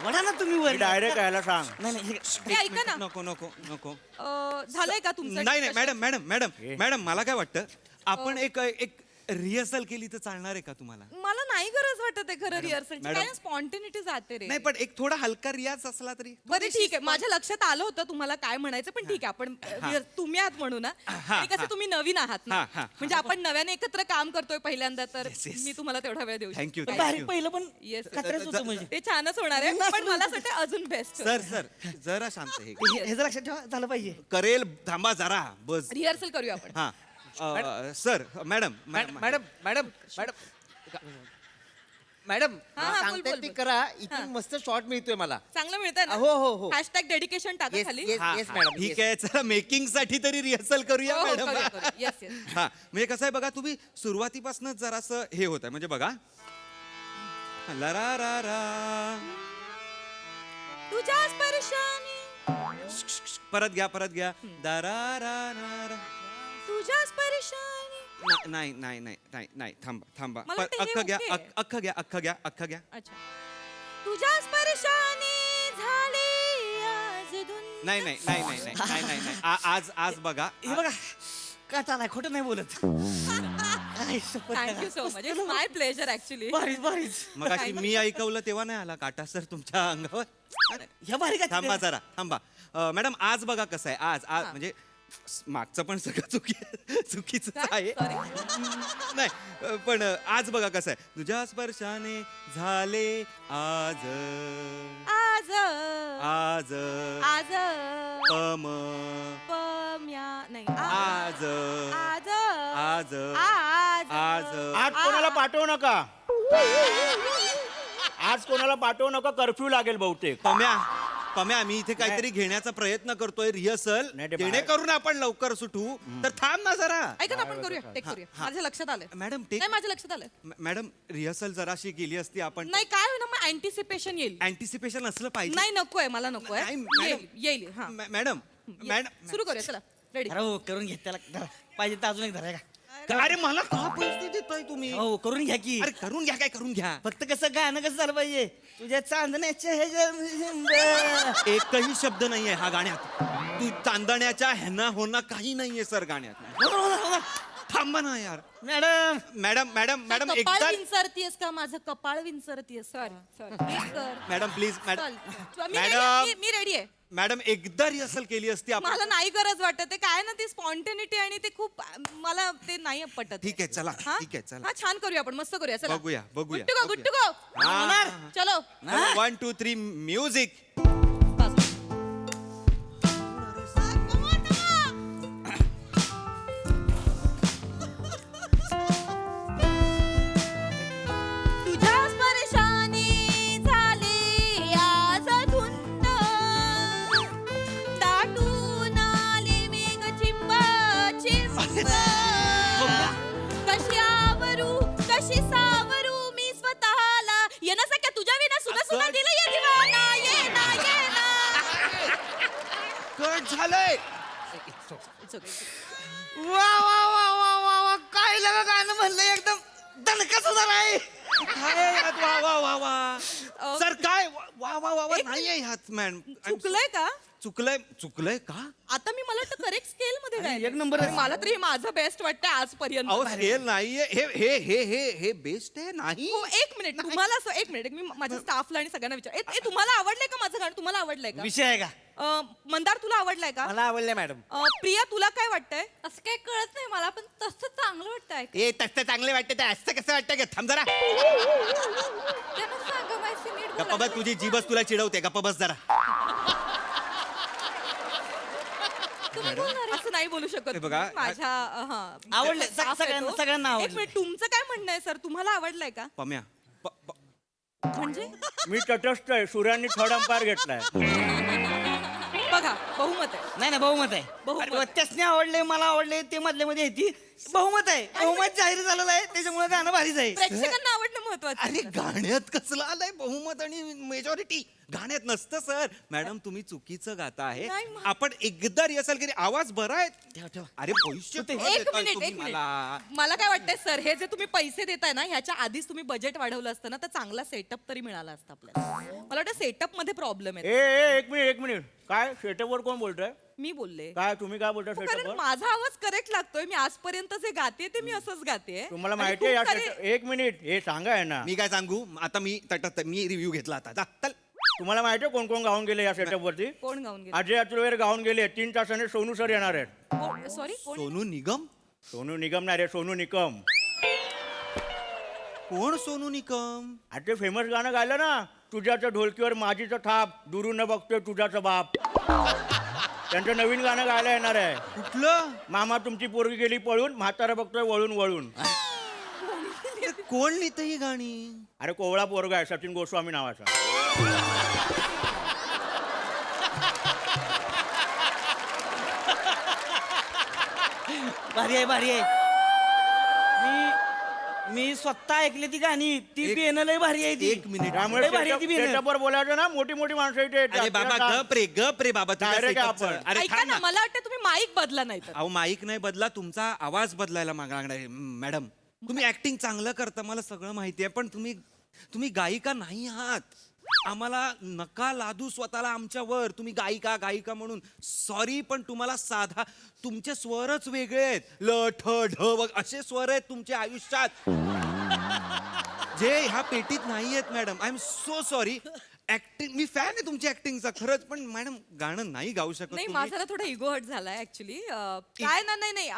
वडा ना तुम्ही वर डायरेक्ट यायला सांग. नाही नाही हे ऐका ना नको नको नको. झालंय का तुमचं नाही नाही मॅडम मॅडम मॅडम मॅडम मला काय वाटतं आपण एक रिहर्सल केली तर चालणार आहे का तुम्हाला? मला नाही गरज वाटत आहे खरं रिहर्सलची. मॅडम. काय स्पॉन्टेनिटी जाते रे. नाही पण एक थोडा हलका रियाज असला तरी. बरं ठीक आहे माझ्या लक्षात आलं होतं तुम्हाला काय म्हणायचं पण ठीक आहे आपण तुम्ही आहात म्हणू ना आणि कसं तुम्ही नवीन आहात ना म्हणजे आपण नव्याने एकत्र काम करतोय पहिल्यांदा तर मी तुम्हाला तेवढा वेळ देऊ थँक्यू बारीक पहिलं पण येस खतऱ्याच होतं म्हणजे ते छानच होणार आहे पण मला असं वाटतं अजून बेस्ट सर सर जरा शांत हे हे जर लक्षात ठेवा झालं पाहिजे. करेल थांबा जरा बस. रिहर्सल करूया आपण. हा sir madam madam madam madam madam हा, बोल, सांगताय बोल, ते बोल. करा. इथून मस्त शॉट मिळतोय मला. चांगलं मिळतंय ना हो, हो, हो. हॅशटॅग डेडिकेशन टाका येस खाली. Yes yes madam. ठीक आहे चला मेकिंग साठी तरी रिहर्सल करूया हो, हो, मॅडम. करूया, करूया. Yes, yes. हा म्हणजे कसं आहे बघा तुम्ही सुरुवातीपासूनच जरासं हे होत आहे म्हणजे बघा लरा रा रा तुझ्या स्पर्शाने परत घ्या दारा रा रा रा. तुझ्या स्पर्शाने नाही नाही नाही नाही नाही थांबा थांबा मला वाटतं हे अख्खं घ्या okay आहे. अख्खं घ्या. अच्छा तुझ्या स्पर्शाने झाले आज धुंद. नाही नाही नाही नाही नाही नाही नाही नाही आज बघा हे बघा काटा नाही खोटं नाही बोलत. Thank you so much it's my pleasure actually. भारीच भारीच मग मी ऐकवलं तेव्हा नाही आला काटा सर तुमच्या अंगावर. ह्या भारी थांबा जरा थांबा मॅडम आज बघा कसं आहे आज म्हणजे मागचं पण सगळं चुकीचं आहे नाही पण आज बघा कसं आहे तुझ्या स्पर्शाने झाले आज आज आज आज पम पम्या नाही आज आज आज आज आज आज कोणाला पाठवू नका. आज कोणाला पाठवू नका. कर्फ्यू लागेल बहुतेक. पम्या मी इथे काहीतरी घेण्याचा प्रयत्न करतोय रिहर्सल नाही, ते बाहेर- जेणेकरून आपण लवकर सुटू तर थांब ना जरा. ऐका ना आपण करूया टेक करूया माझ्या लक्षात आलंय मॅडम टेक नाही माझ्या लक्षात आलंय मॅडम रिहर्सल जराशी गेली असती आपण. नाही काय होईल मग अँटिसिपेशन येईल. अँटिसिपेशन असलं पाहिजे. नाही नकोय मला नकोय नाही, मॅडम. येईल हा मॅडम सुरू करूया चला रेडी. अरे हो करून घ्या त्याला धरा. पाहिजे तर अजून एक धरा का. अरे मला का पैसे देताय तुम्ही? हो करून घ्या की. अरे करून घ्या काय करून घ्या. फक्त कसं गाणं कसं झालं पाहिजे तुझ्या चांदण्याच्या ह्याच्या एकही शब्द नाहीये हा गाण्यात. तू चांदण्याच्या ह्यांना होणं काही नाहीये सर गाण्यात. थांबा ना यार. मॅडम मॅडम मॅडम मॅडम कपाळ एकदा विंचरतीयस का माझं कपाळ विंचरतीयस सॉरी मॅडम प्लीज मॅडम मी रेडी आहे. मॅडम एकदा रिहर्सल केली असती आपण. मला नाही गरज वाटत आहे काय ना ती स्पॉन्टेनिटी आणि ते खूप मला ते नाही पटत. ठीक आहे चला हा? ठीक आहे चला हा छान करूया आपण मस्त करूया चला बघूया. गुड टू गो हा. चलो 1 2 3 म्युझिक. तुझ्या स्पर्शाने झाले आज धुंद दाटून आले मेघ चिंब चिंब कशी आवरू वा वा वा वा वा वा काय लगा गाणं म्हणलं एकदम दणका सुधार आहे. काय यात वा वा वा वा सर काय वा वा वा वा नाहीये ह्यात मॅम चुकलंय का चुकलंय का आता मी मला वाटतं करेक्ट स्केल मध्ये अरे, गायलंय. एक नंबर आहे. मला तरी हे माझं बेस्ट वाटतंय आजपर्यंत. अहो स्केल नाहीये हे हे हे हे हे बेस्ट आहे नाही हो एक मिनिट तुम्हाला असं एक मिनिट मी माझ्या स्टाफला आणि सगळ्यांना विचार ए तुम्हाला आवडलंय का माझं गाणं तुम्हाला आवडलंय का विषय आहे का मंदार तुला आवडलंय का मला आवडलंय मॅडम. प्रिया तुला काय वाटतंय असं काही कळत नाही मला पण तसं चांगलं वाटतंय. ए तसं चांगले वाटतं ते असं कसं वाटतं का थांब जरा त्यांना सांगा माहिती नीट गप्पा बस तुझी जीभच तुला चिडवते गप्पा बस जरा असं नाही बोलू शकत हे बघा, तुम्ही. माझ्या आवडलंय. staff आहे सगळ्यांना- तो. सगळ्यांना एक आवडलंय. मिनिट तुमचं काय म्हणणं आहे सर तुम्हाला आवडलंय का पम्या म्हणजे मी तटस्थ आहे सूर्याने थर्ड अंपायर घेतलाय. बघा बहुमत आहे नाही बहुमत आहे. बहुमत. अरे, त्यासनी आवडले मला आवडले ते मधल्या मध्ये येते बहुमत आहे. बहुमत जाहीर झालेलं आहे त्याच्यामुळे गाणं भारीच आहे. प्रेक्षकांना आवडणं महत्वाचं अरे गाण्यात कसलं आलंय बहुमत आणि मेजॉरिटी गाण्यात नसतं सर मॅडम तुम्ही चुकीचं गाता आहे नाही, मग- आपण एकदा रिहर्सल केली आवाज बरा आहे अरे पैसे का एक देताय मिनिट तुम्ही एक मिनिट मला? मला काय वाटतंय सर हे जे तुम्ही पैसे देताय ना ह्याच्या आधीच तुम्ही बजेट वाढवलं असतं ना तर चांगला सेटअप तरी मिळाला असता आपल्याला मला वाटतं सेटअप मध्ये प्रॉब्लेम आहे ए एक मिनिट काय सेटअपवर कोण बोलतोय मी बोलले काय तुम्ही काय बोलता कारण सेटअपवर माझा आवाज करेक्ट लागतोय मी आजपर्यंत जे गाते ते मी असंच गाते तुम्हाला माहिती आहे या setup- एक मिनिट हे सांगा आहे ना मी काय सांगू आता मी मी रिव्ह्यू घेतला आता जा, चल तुम्हाला माहिती आहे कोण कोण गाऊन गेले या सेटअप वरती कोण गाऊन गेले अजय अतुलवेर गाऊन गेले 3 तासाने सोनू सर येणार आहेत. सॉरी कोण सोनू निगम सोनू निगम नाही रे सोनू निकम. कोण सोनू निगम आता ते फेमस गाणं गायलं ना तुझ्याच्या ढोलकीवर माझीचं थाप दुरून बघतोय तुझ्याचा बाप. त्यांचं नवीन गाणं गायला येणार आहे. कुठलं मामा तुमची पोरगी गेली पळून म्हातारा बघतोय वळून वळून. कोण लिहितं ही गाणी अरे कोवळा पोरगा आहे सचिन गोस्वामी नावाचा. भारी आहे भारी आहे. मी स्वतः ऐकली ती गाणी ती बियाणं लय भारी आहे ती. एक मिनिट. त्यामुळे लय भारी आहे ती बियाणं. सेटअपवर बोलायचं ना मोठी मोठी माणसं इथे येतात. अरे बाबा त्यांना गप रे बाबा तुझ्या Direct setup चं. आपण. अरे ऐका थांब ना ना मला वाटतं तुम्ही माईक बदला नाही तर अहो माईक नाही बदला तुमचा आवाज बदलायला लागणार आहे मॅडम तुम्ही ऍक्टिंग चांगलं करता मला सगळं माहिती आहे पण तुम्ही गायिका नाही आहात आम्हाला नका लादू स्वतःला आमच्यावर तुम्ही गायिका म्हणून सॉरी पण तुम्हाला साधा तुमचे स्वरच वेगळे आहेत ल ठ ढ असे स्वर आहेत तुमच्या आयुष्यात जे ह्या पेटीत नाही आहेत madam I am so sorry acting me fan आहे तुमच्या ऍक्टिंगचा खरंच पण मॅडम गाणं नाही गाऊ शकत नाही तुम्ही. माझा ना थोडा इगो हट झालाय ऍक्च्युली काय ना नाही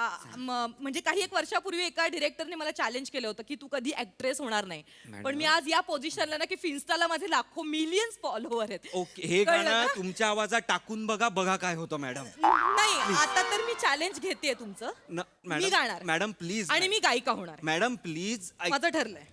म्हणजे काही एक वर्षापूर्वी एका डिरेक्टरने मला चॅलेंज केलं होतं की तू कधी ऍक्ट्रेस होणार नाही पण मी आज या पोझिशनला ना की फिन्स्टाला माझे लाखो मिलियन्स फॉलोअर आहेत ओके हे कळलं गाणं ना? तुमच्या आवाजात टाकून बघा काय होतं मॅडम नाही आता तर मी चॅलेंज घेते तुमचं मी गाणार मॅडम प्लीज आणि मी गायिका होणार मॅडम प्लीज माझं ठरलंय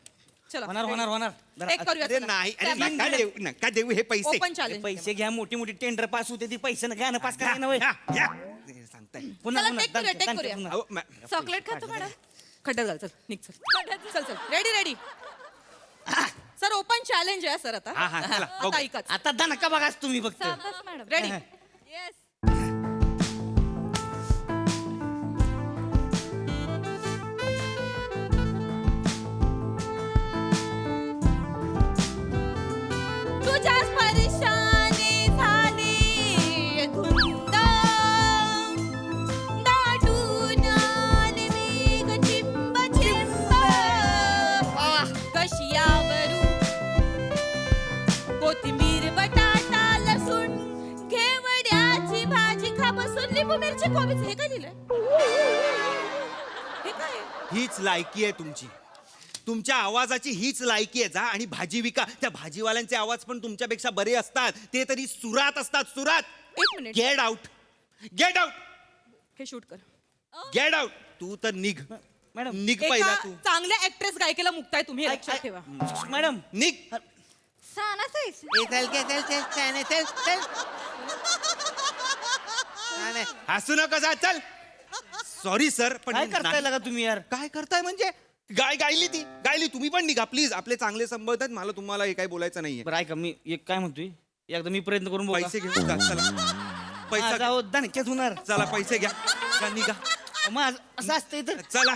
चलो होणार जरा एक करूया अरे चला. नाही अरे चला. नका देऊ हे पैसे ओपन चॅलेंज पैसे घ्या मोठी मोठी टेंडर पास होते ती पैसे गाणं पास करायला नव्हे. हे सांगताय पुन्हा चला, पुन्हा take करूया, दणका, take दणका करूया. पुन्हा. अहो, चॉकलेट खातो मॅडम खड्ड्यात घाल चल निघ चल रेडी सर ओपन चॅलेंज आहे सर आता हा, चला, बघू. आता ऐकाच आता दणका बघाच तुम्ही फक्त मॅडम रेडी येस तुझ्या स्पर्शाने झाली धुंद दाटून आले मेघ चिंब कशियावरून कोथिंबीर बटाटा लसूण घेवड्याची भाजी खा बसून लिंबू मिरची कोबीच हे काय लिहिलंय हे काय आहे? हीच लायकी आहे तुमची तुमच्या आवाजाची हीच लायकी आहे जा आणि भाजी विका त्या भाजीवाल्यांचे आवाज पण तुमच्यापेक्षा बरे असतात ते तरी सुरात असतात सुरात एक मिनिट गेट आउट हे शूट कर गेट आउट तू तर निघ मॅडम निघ पहिला एका तू चांगल्या ऍक्ट्रेस गायिकेला मुक्ताय तुम्ही हे लक्षात ठेवा मॅडम निघ सानाच आहेस हसू नका जा चल सॉरी सर पण काय करताय लगा तुम्ही यार काय करताय म्हणजे गायली तुम्ही पण निघा प्लीज आपले चांगले संबंध आहेत मला तुम्हाला हे काही बोलायचं नाहीये बरं ऐका मी एक काय म्हणतोय एकदा मी प्रयत्न करून बघा. पैसे घेऊन जा चला पैसा माझा हो दणक्यात होणार. चला पैसे घ्या का निघा. मग असं असतंय तर चला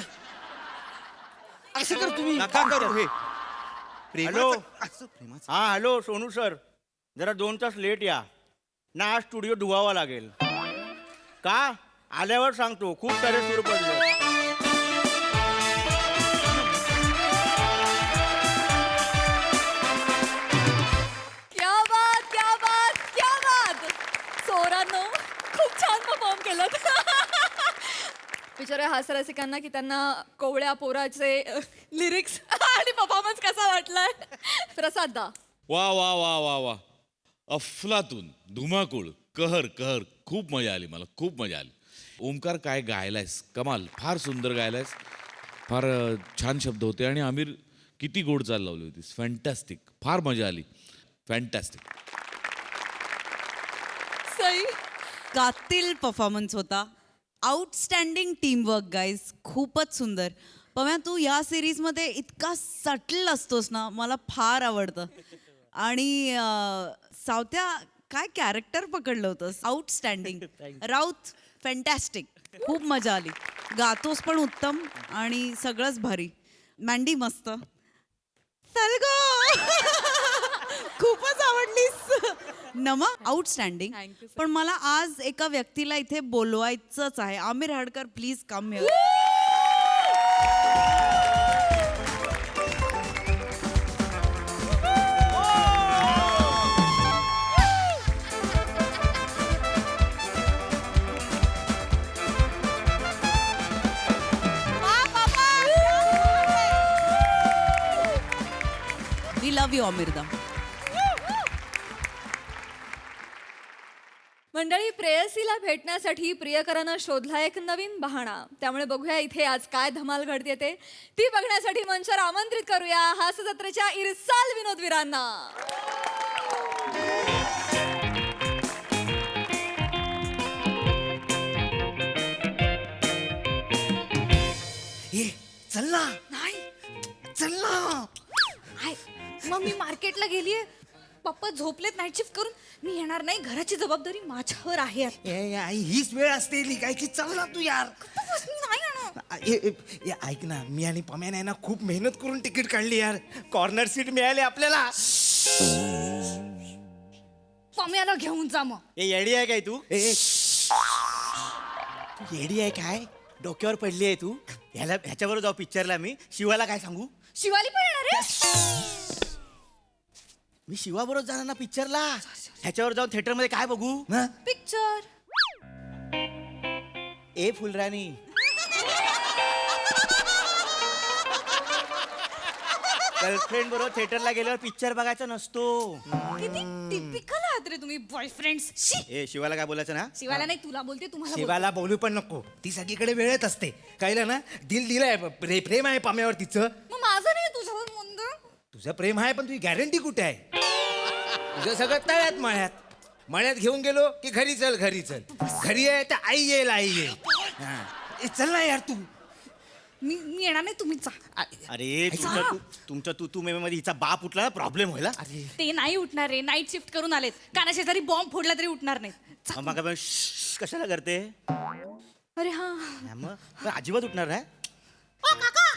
असं कर तुम्ही. नका करू हे हॅलो. असं प्रेमाचं. हा हॅलो सोनू सर, जरा 2 तास लेट या ना, आज स्टुडिओ धुवावा लागेल. का आल्यावर सांगतो, खूप सारे सूर पडले. क्या बात क्या बात क्या बात. चोरांनो खूप छान परफॉर्म केलं. विचारूया हास्यरसिकांना की त्यांना कोवळ्या पोराचे लिरिक्स आणि परफॉर्मन्स कसा वाटलाय. प्रसाद दा. वा वा वा वा वा अफलातून धुमाकूळ कहर कहर खूप मजा आली मला खूप मजा आली. ओमकार काय गायलायस कमाल फार सुंदर गायलायस फार छान शब्द होते आणि आमिर किती गोड चाल लावली होतीस फॅन्टॅस्टिक फार मजा आली फॅन्टॅस्टिक. सई. कातिल परफॉर्मन्स होता. आउटस्टँडिंग टीमवर्क गाईज खूपच सुंदर. पम्या तू या सिरीजमध्ये इतका सटल असतोस ना मला फार आवडतं. आणि सावत्या काय कॅरेक्टर पकडलं होतंस आउटस्टँडिंग. राऊत फॅन्टॅस्टिक खूप मजा आली. गातोस पण उत्तम आणि सगळंच भारी. मँडी मस्त. सलगो खूपच आवडलीस. नमा आउटस्टँडिंग. पण मला आज एका व्यक्तीला इथे बोलवायचंच आहे. Aamir Hadkar please come here. We love you आमिरदा. मंडळी, प्रेयसीला भेटण्यासाठी प्रियकरानं शोधला एक नवीन बहाणा. त्यामुळे बघूया इथे आज काय धमाल घडते ते. ती बघण्यासाठी मंचावर आमंत्रित करूया हास्य जत्रेच्या इरसाल विनोदवीरांना. चल ना. नाही चल ना. मग मी मार्केटला गेलीये, पप्पा झोपलेत नाईट शिफ्ट करून. मी येणार नाही, घराची जबाबदारी माझ्यावर आहे. आई हीच वेळ असते लिकायची. चल ना तू यार. मी नाही येणार. ऐक ना, मी आणि पम्याने आहे ना खूप मेहनत करून तिकीट काढली यार. कॉर्नर सीट मिळाली आपल्याला. पम्याला घेऊन जा मग. येडी आहे काय तू? तू येडी आहे काय? डोक्यावर पडली आहे तू? ह्याच्याबरोबर जाऊ पिक्चरला. मी शिवाला काय सांगू? शिवाली पण येणार आहे. मी शिवाबरोबर जाणार ना पिक्चरला. ह्याच्यावर जाऊन थिएटरमध्ये काय बघू? पिक्चर. ए फुलराणी. गर्लफ्रेंड बरोबर थिएटरला गेल्यावर पिक्चर बघायचा नसतो. किती टिपिकल आहात रे तुम्ही बॉयफ्रेंड्स. ए शिवाला काय बोलायचं ना? शिवाला नाही, तुला बोलते, तुम्हाला बोलते. शिवाला बोलू पण नको. ती सगळीकडे वेळेत असते. कळलं ना? दिल दिलंय. प्रेम आहे पाम्यावर तिचं. मग माझं नाही तुझ्यावर मंद. तुझं प्रेम आहे पण तुझी गॅरंटी कुठे आहे? तुझं सगळं तळ्यात मळ्यात. मळ्यात घेऊन गेलो की घरी चल घरी चल. घरी आहे तर आई येईल आई येईल. हा. चल ना यार तू. मी येणार नाही, तुम्हीच जा. अरे तुमच्या तू मध्ये हिचा बाप उठला ना, प्रॉब्लेम होईल. अरे ते नाही उठणार रे, नाईट शिफ्ट करून आलेत. कानाशेजारी बॉम्ब फोडला तरी उठणार नाही. जा. मग आपण कशाला करते? अरे हा. मग अजिबात उठणार नाही.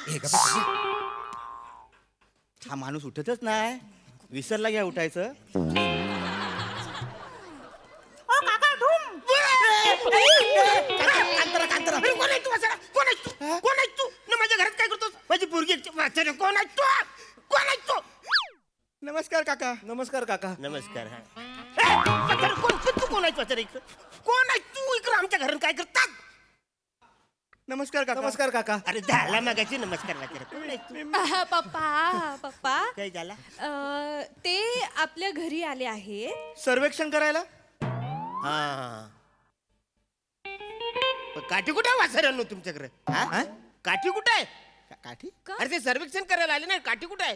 हे गप्पा सगळी. हा माणूस उठतच नाही. विसरला घ्या उठायचं. माझ्या घरात काय करतो? माझी पोरगी कोण आहे तू? कोण आहे तू? नमस्कार काका. नमस्कार काका. नमस्कार. तू कोण आहे? कोण आहे तू? इकडे आमच्या घरात काय करतात? नमस्कार काका. नमस्कार काका. अरे झाला मागायची नमस्कार वाचायला. पप्पा काय झाला? ते आपल्या घरी आले आहेत. सर्वेक्षण करायला. हा काठी कुठे आहे वासरांनो तुमच्याकडे? हा? काठी कुठे आहे? काठी? अरे ते सर्वेक्षण करायला आले ना, काठी कुठे आहे?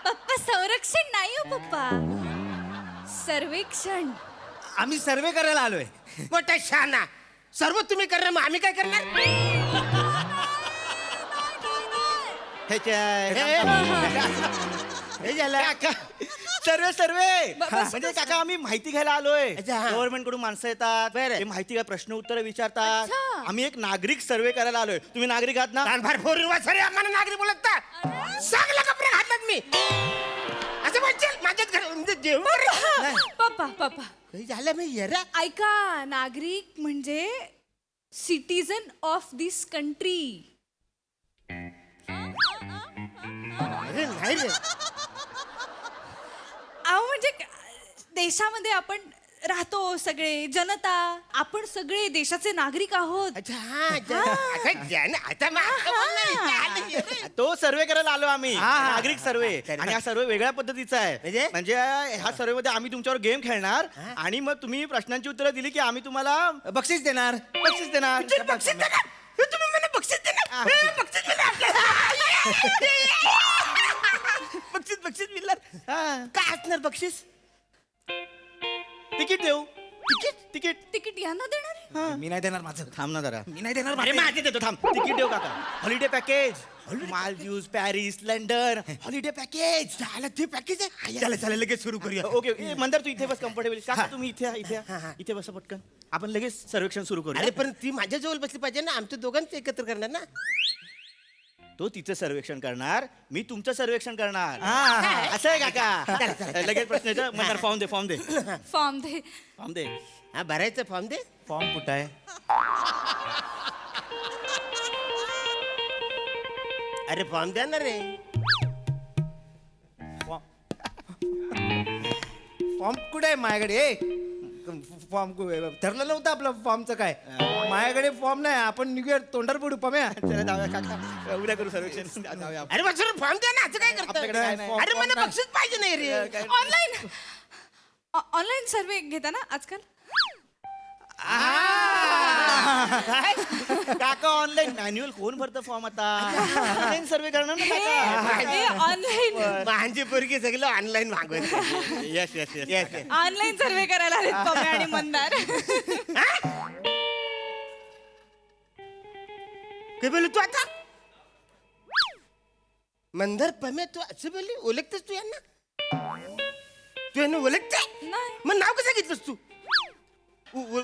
पप्पा संरक्षण नाही हो पप्पा, सर्वेक्षण. आम्ही सर्वे करायला आलोय. मोठा शाना. सर्व तुम्ही करणार, मग आम्ही काय करणार? हे झालं. सर्वे बस, म्हणजे काका आम्ही माहिती घ्यायला आलोय अच्छा, हा. गव्हर्नमेंट कडून माणसं येतात बरं. ते माहिती घ्या प्रश्न उत्तर विचारतात अच्छा. आम्ही एक नागरिक सर्वे करायला आलोय तुम्ही नागरिक आहात ना कानभार फोडून वाचरे आम्हाला नागरी बोलत चांगला कपडे घातलात मी असं म्हणशील माझ्यात घर म्हणजे जेवण पप्पा काही झालं मी येरा ऐका नागरिक म्हणजे सिटीजन ऑफ दिस कंट्री. अरे नाही रे अहो म्हणजे देशामध्ये आपण राहतो सगळे जनता आपण सगळे देशाचे नागरिक आहोत. अच्छा हा आता ज्याने आता मग बोलणार. तो सर्वे करायला आलो आम्ही हा, हा. नागरिक सर्वे सर्वे. आणि हा सर्वे वेगळ्या पद्धतीचा म्हणजे? आहे म्हणजे ह्या सर्वे मध्ये आम्ही तुमच्यावर गेम खेळणार आणि मग तुम्ही प्रश्नांची उत्तरं दिली की आम्ही तुम्हाला बक्षीस देणार बक्षीस देणार बक्षीस देणार हे तुम्ही मला बक्षीस देणार हे बक्षीस देणार बक्षीस बक्षीस मिळणार काय असणार बक्षीस तिकीट देऊ तिकीट तिकीट तिकीट यांना देणार आहे? मी नाही देणार माझं थांब ना जरा मी नाही देणार अरे माझे देतो थांब तिकीट देऊ काका holiday package Maldives Paris London holiday package झालं ते पॅकेज आहे चला चला लगेच सुरू करूया ओके मंदार तू इथे बस कम्फर्टेबल काका तुम्ही इथे बसा पटकन आपण लगेच सर्वेक्षण सुरू करू अरे पण ती माझ्या जवळ बसली पाहिजे ना आमच्या दोघांचं एकत्र करणार ना तो तिचं सर्वेक्षण करणार मी तुमचं सर्वेक्षण करणार हा. असं आहे काका लगेच प्रश्न येतो मंदार फॉर्म दे फॉर्म दे. फॉर्म दे हा भरायचं फॉर्म दे फॉर्म कुठं आहे अरे फॉर्म द्या ना रे फॉर्म कुठे आहे माझ्याकडे फॉर्म ठरलं नव्हतं आपलं फॉर्मचं काय माझ्याकडे फॉर्म नाही आपण निघूया तोंडार पडू पम्या चला जाऊया काका उद्या करू सर्वेक्षण जाऊया आपण. अरे बस फॉर्म द्या ना असं काय आपल्याकडे काय करतो नाही. अरे मला बक्षीस पाहिजे नाही रे ऑनलाईन सर्वे घेता ना आजकाल. काका ऑनलाईन मॅन्युअल कोण भरतं फॉर्म आता ऑनलाईन सर्वे करणार ना काका ऑनलाईन माझी पोरगी सगळं ऑनलाईन मागवत येस येस येस ऑनलाईन सर्वे करायला आलेत पम्या आणि मंदार. काय बोलू तू आता मंदर पम्या तू असं बोलली ओळखतेस तू यांना तू यांना ओळखते नाही. मग नाव कसं घेतलंस तू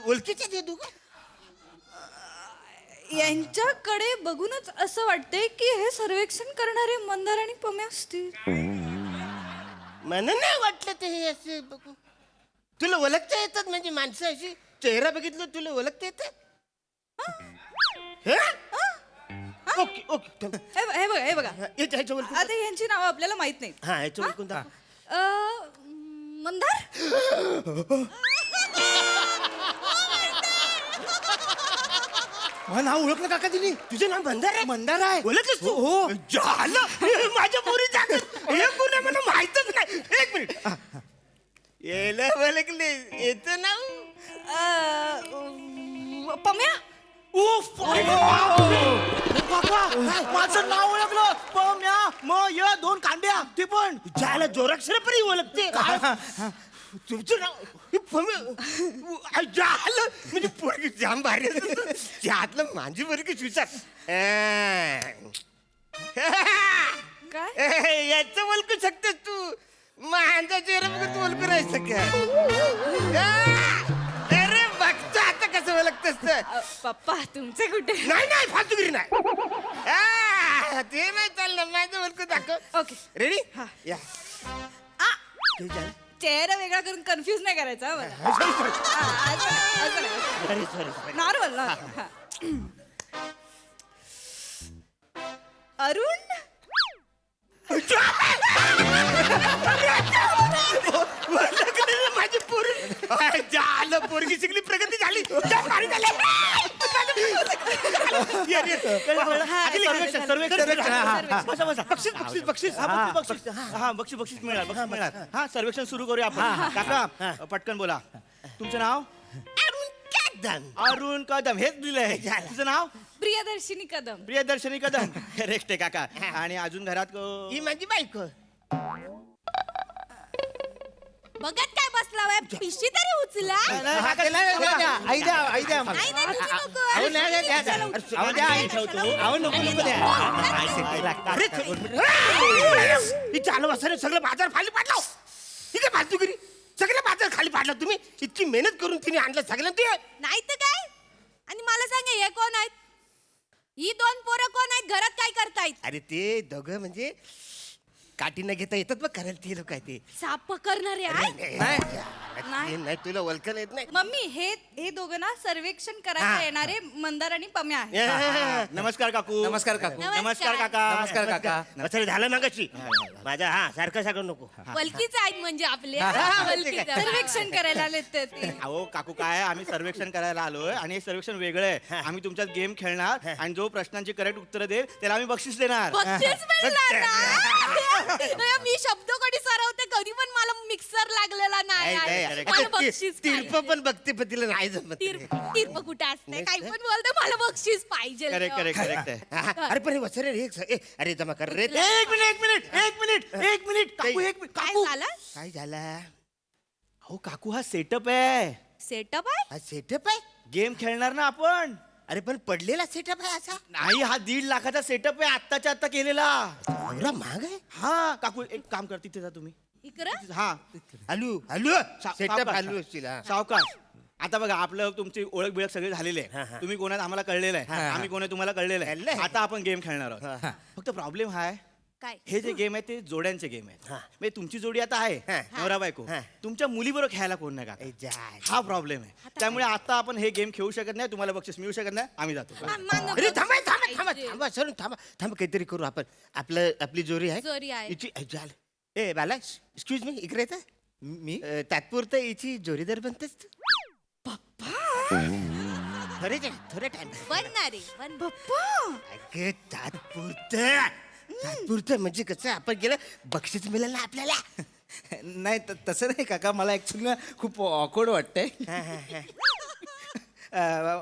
ओळखीचे ते तू का यांच्याकडे बघूनच असं वाटतंय की हे सर्वेक्षण करणारे मंदार आणि पम्या असतील. मला नाही वाटलं ते हे असे बघू तुला ओळखता येतात म्हणजे माणसं अशी चेहरा बघितलं तुला ओळखता येतात ओके ओके थांब. हे बघा ह्याच्या ओळखून आता यांची नावं आपल्याला माहित नाहीत. हा ह्याच्या ओळखून दाखव. मंदार मला नाव ओळखलं काका तिने तुझं नाव मंदार आहे मंदार आहे ओळखलंस तू हो झालं माझ्या पोरी जागत हे पुन्हा मला माहितच नाही एक मिनिट येला ओळखले येतं नाव पम्या माझं नाव ओळखलं पम्या मग या दोन कांड्या ते पण ज्याला जोराक्षरपरी ओळखते तुमचं नाव हे झालं म्हणजे पोरगी जाम भारी आहे. त्यातलं माझी पोरगी विचार काय याचं ओळखू शकतेस तू माझा चेहरा बघून तू ओळखू नाही शकत अरे बघतो आता कसं ओळखतेस तर पप्पा तुमचे कुठे. नाही नाही फालतूगिरी नाही ते नाही चाललं माझं ओळखू दाखव ओके रेडी हा. या चेहरा वेगळा करून कन्फ्युज नाही करायचा मला. सॉरी सॉरी नॉर्मल अरुण माझी पोरगी झालं पोरगी सगळी प्रगती झाली जाम भारी झाली. ये, ये. बक्षीस मिळाल हा सर्वेक्षण सुरू करूया आपण काका पटकन बोला तुमचं नाव अरुण कदम हेच दिलंय तुझं नाव प्रियदर्शिनी कदम. प्रियदर्शनी कदम करेक्ट आहे काका आणि अजून घरात ही माझी बायको बघत काय बसला पिशी तरी उचला आई द्या आई द्या नाही, नाही, तुझी नको. अहो, नाही, नाही, द्या, द्या. अहो, द्या, आई ठेवतो. अहो, नको, नको द्या. अरे, ही चालू असं सगळं बाजार खाली पाडला ही फालतूगिरी सगळ्या बाजार खाली पाडला तुम्ही इतकी मेहनत करून तिने आणलं सगळ्यांना ते नाही तर काय आणि मला सांग हे कोण आहेत ही दोन पोरं कोण आहेत घरात काय करतायत अरे ते दोघं म्हणजे काठी न घेता येतात बघ करायला ते लोक आहे ते साप पकडणारे आहेत नाही तुला ओळखलं येत नाही मम्मी हे दोघं ना सर्वेक्षण करायला येणारे मंदार आणि पम्या आहेत नमस्कार काकू नमस्कार काकू. नमस्कार काका नमस्कार काका. वत्सरे झालं मागाशी माझा सारखं सारखं नको वलकीच आहेत म्हणजे आपले वलकीच आहेत. सर्वेक्षण करायला आलेत तर ते अहो काकू काय आम्ही सर्वेक्षण करायला आलोय आणि हे सर्वेक्षण वेगळं आहे आम्ही तुमच्यात गेम खेळणार आणि जो प्रश्नांची करेक्ट उत्तर देईल त्याला आम्ही बक्षीस देणार बक्षीस मिळणार ना? मी शब्दकोडी सरावते कधी पण मला मिक्सर लागलेला नाही आहे. मला बक्षीस तीर्प पण बघते पण तिला नाही जमत तीर्प कुठे असते काही पण बोलते मला बक्षीस पाहिजे करेक्ट करेक्ट करेक्ट आहे अरे पण वत्सरे अरे जमा कर रे एक मिनिट काकू एक मिनिट काय काकू झालं काय झाला हो काकू हा सेटअप आहे सेटअप आहे हा सेटअप आहे गेम खेळणार ना आपण अरे पण पडलेला सेटअप आहे असा नाही हा 1.5 लाखाचा सेटअप आहे आत्ताच्या आत्ता केलेला एवढा महाग आहे हा काकू एक काम कर तिथे जा तुम्ही इकडं हा आलू आलू सेटअप सावकाश. आलू असतील हा. सावकाश आता बघा आपलं तुमची ओळख बिळख सगळे झालेले आहे तुम्ही कोणात आम्हाला कळलेलं आहे आम्ही कोणा तुम्हाला कळलेलं आहे आता आपण गेम खेळणार आहोत फक्त प्रॉब्लेम हा आहे काय हे जे गेम आहे ते जोड्यांचे गेम आहेत म्हणजे तुमची जोडी आता आहे नवरा बायको तुमच्या मुलीबरोबर खेळायला कोण नाही का ए, जाय. हा प्रॉब्लेम आहे त्यामुळे आता आपण हे गेम खेळू शकत नाही तुम्हाला बक्षीस मिळू शकत नाही आम्ही जातो अरे थांबा थांबा थांबा थांबा सर थांबा थांबा काहीतरी करू आपण आपली जोरी आहे जोरी आहे. हिची झालं ए बाला एक्सक्यूज मी इकडे येतं मी तात्पुरतं हिची जोरीदार बनतेस तू थोडे टाइम बनणारे बन अगं तात्पुरतं म्हणजे कसं आपण गेलं बक्षीस मिळेल ना आपल्याला नाही तसं नाही काका मला ऍक्च्युली ना खूप ऑकवर्ड वाटतंय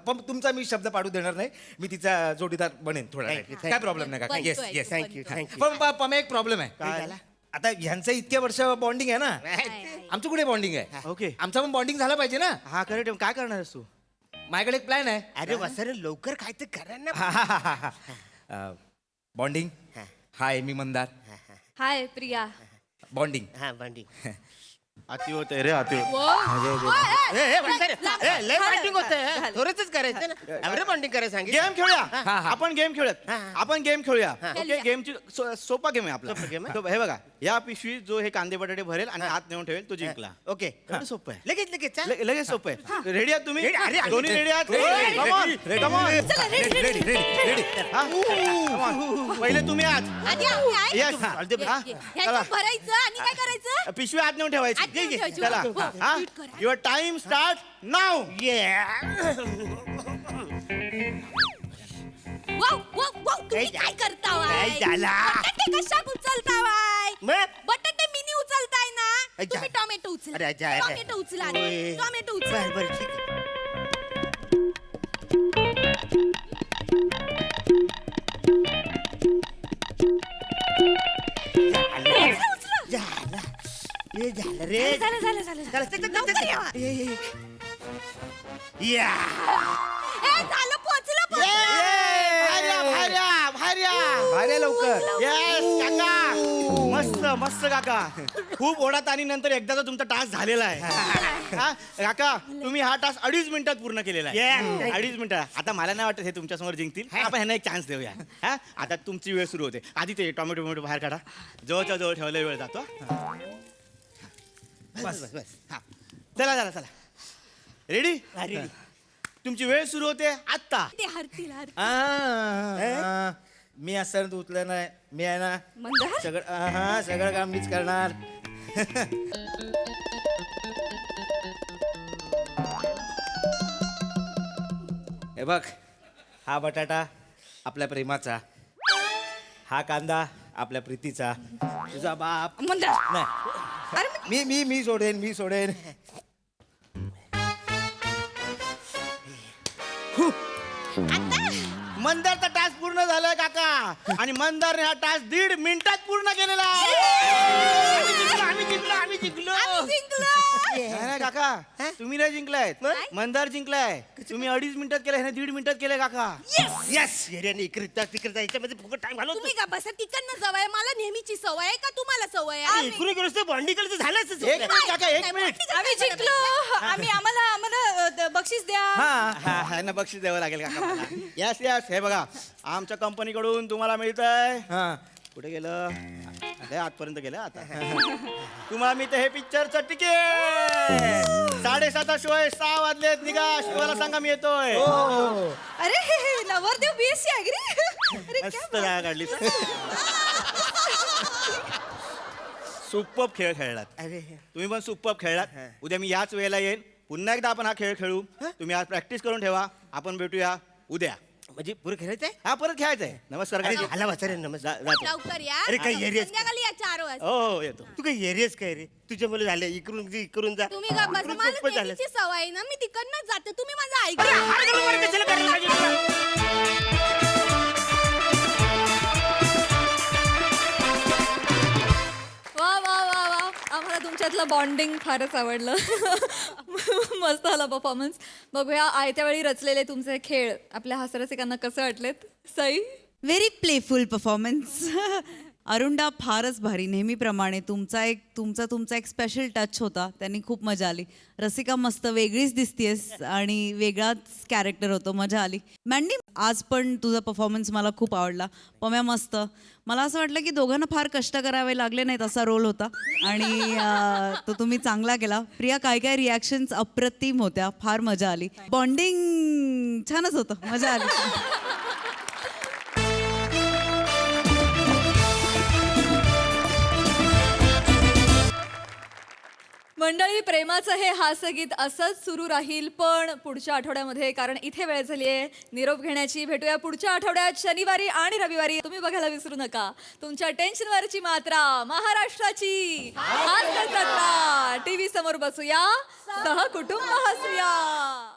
पण तुमचा मी शब्द पाडू देणार नाही मी तिचा जोडीदार बनेन थोडा Thank you, वेळ. thank काय you. प्रॉब्लेम नाही काका येस बनतोय, येस थँक्यू थँक्यू पण पमे एक प्रॉब्लेम आहे काय झाला? आता ह्यांचं इतक्या वर्ष बॉन्डिंग आहे ना आमचं कुठे बॉन्डिंग आहे ओके आमचं पण बॉन्डिंग झालं पाहिजे ना हा करेक्ट काय करणार आहेस तू माझ्याकडे एक प्लॅन आहे अरे वसरे लवकर काय तर करा ना बॉन्डिंग हाय मी मंदार हाय प्रिया बॉन्डिंग हा भांडी अति होते रे अति होते लय बॉन्डिंग होत थोडंच करायचं ना एवढं बॉन्डिंग करायचं सांगितलं गेम खेळूया आपण गेम खेळूयात आपण गेम खेळूया ओके खेळूया. गेमची सोपा गेम आहे आपला सोपा game आहे? तो हे बघा या पिशवी जो हे कांदे बटाटे भरेल आणि हात नेऊन ठेवेल तो जिंकला ओके एवढं सोपं आहे लगेच लगेच चल. लगेच सोपं आहे रेडी आहात तुम्ही Ready, अरे, दोन्ही रेडी आहात Ready, Come on, ready, come on. Ready हा? Come on. पहिले तुम्ही आहात आधी आम्ही आहे. Yes. हा? ह्याच्यात भरायचं आणि काय करायचं पिशवी हात नेऊन ठेवायची हात नेऊन ठेवायची. चला हो, हा नीट करा. Your time start now wow wow wow तुम्ही काय करतावाय काय झाला? बटाटे कशाक उचलतावाय मग? बटाटे मिनी उचलताय ना अच्छा. तुम्ही टोमॅटो उचला अरे, अच्छा, अरे. टोमॅटो उचला आधी. होय. टोमॅटो उचला बरं बरं ठीक आहे. झालं हे झालं रे झालं झालं झालं चला, चल, चल, चल, लवकर चल. या. या ए, झालं पोचलं भार्या लवकर येस काका मस्त मस्त काका खूप ओढात आणि नंतर एकदाचा तुमचा टास्क झालेला आहे हा? काका तुम्ही हा टास्क 2.5 मिनिटात पूर्ण केलेला आहे Yeah. 2.5 मिनिटात आता मला नाही वाटत हे तुमच्या समोर जिंकतील आपण ह्यांना एक चान्स देऊया हा आता तुमची वेळ सुरू होते आधी ते टोमॅटो बाहेर काढा जवळच्या जवळ ठेवला वेळ जातो बस बस बस हा चला रेडी ready. तुमची वेळ सुरू होते आत्ता ते हरतील हरतील मी असं उचलं नाही मी आहे ना मंदार सगळं काम मीच करणार हे बघ हा बटाटा आपल्या प्रेमाचा हा कांदा आपल्या प्रीतीचा तुझा बाप मंदार नाही मी सोडेन मंदारचा टास्क पूर्ण झालाय काका आणि मंदारने हा टास्क 1.5 मिनिटात पूर्ण केलेला आहे आम्ही जिंकलो आम्ही जिंकलो नाही काका तुम्ही नाही जिंकलायत मंदार जिंकलाय तुम्ही 2.5 मिनिटात केलं ह्याने 1.5 मिनिटात केलंय काका येस येड्याने इकडे तिकडे याच्यामध्ये फुकट टाइम घालवतो तुम्ही का बसा तिकडनं सवय मला नेहमीची सवय आहे का तुम्हाला सवय आहे इकडे गेलो बॉन्डीकडे झालंच एक मिनिट काका 1 मिनिट आम्ही जिंकलो आम्हाला बक्षीस द्या हा ह्यांना बक्षीस द्यावं लागेल काका यस यस हे बघा आमच्या कंपनीकडून तुम्हाला मिळतंय कुठे गेलं लय आतपर्यंत गेलं आता तुम्हाला मी हे पिक्चरचं तिकीट 7:30 शो आहे 6 वाजलेत निघा शिवाला सांगा मी येतोय अरे नवरदेव बीएससी अग्री मस्त जागा काढली सुपर्ब खेळ खेळलात तुम्ही पण सुपर्ब खेळलात उद्या मी याच वेळेला येईन पुन्हा एकदा आपण हा खेळ खेळू तुम्ही आज प्रॅक्टिस करून ठेवा आपण भेटूया उद्या म्हणजे पुढे खेळायचंय हा परत खेळायचंय नमस्कार अरे काका. झाला वाचा रे नमस्कार जातो. लवकर या अरे काय एरिया संध्याकाळी या 4 वाजता हो येतो तू काही एरियाच काय रे तुझ्या मुलं झाले इकडून जा तुम्ही का बसा इकडून मला सोपं झालं. नेहमीची सवय आहे ना मी तिकडनं जाते तुम्ही माझं अरे, ऐका हात घालून वर कशाला करायला पाहिजे तुला? वा वा वा वा आम्हाला तुमच्यातलं बॉन्डिंग फारच आवडलं मस्त आला परफॉर्मन्स. बघूया आयत्या वेळी रचलेले तुमचे खेळ आपल्या हास्यरसिकांना कसे वाटलेत. Sai very playful performance. अरुणदा फारच भारी नेहमीप्रमाणे तुमचा एक स्पेशल टच होता. त्यांनी खूप मजा आली. रसिका मस्त वेगळीच दिसतेस आणि वेगळाच कॅरेक्टर होतो. मजा आली. मॅन्डी आज पण तुझा परफॉर्मन्स मला खूप आवडला. पम्या मस्त. मला असं वाटलं की दोघांना फार कष्ट करावे लागले नाहीत असा रोल होता आणि तो तुम्ही चांगला केला. प्रिया काय काय रिॲक्शन्स अप्रतिम होत्या. फार मजा आली. बॉन्डिंग छानच होतं. मजा आली. मंडळी प्रेमाचं हे हास्यगीत असंच सुरू राहील पण पुढच्या आठवड्यामध्ये, कारण इथे वेळ झाली आहे निरोप घेण्याची. भेटूया पुढच्या आठवड्यात शनिवारी आणि रविवारी. तुम्ही बघायला विसरू नका तुमच्या टेन्शनवरची मात्रा महाराष्ट्राची हास्य जत्रा. टीव्ही समोर बसूया सहकुटुंब हसूया.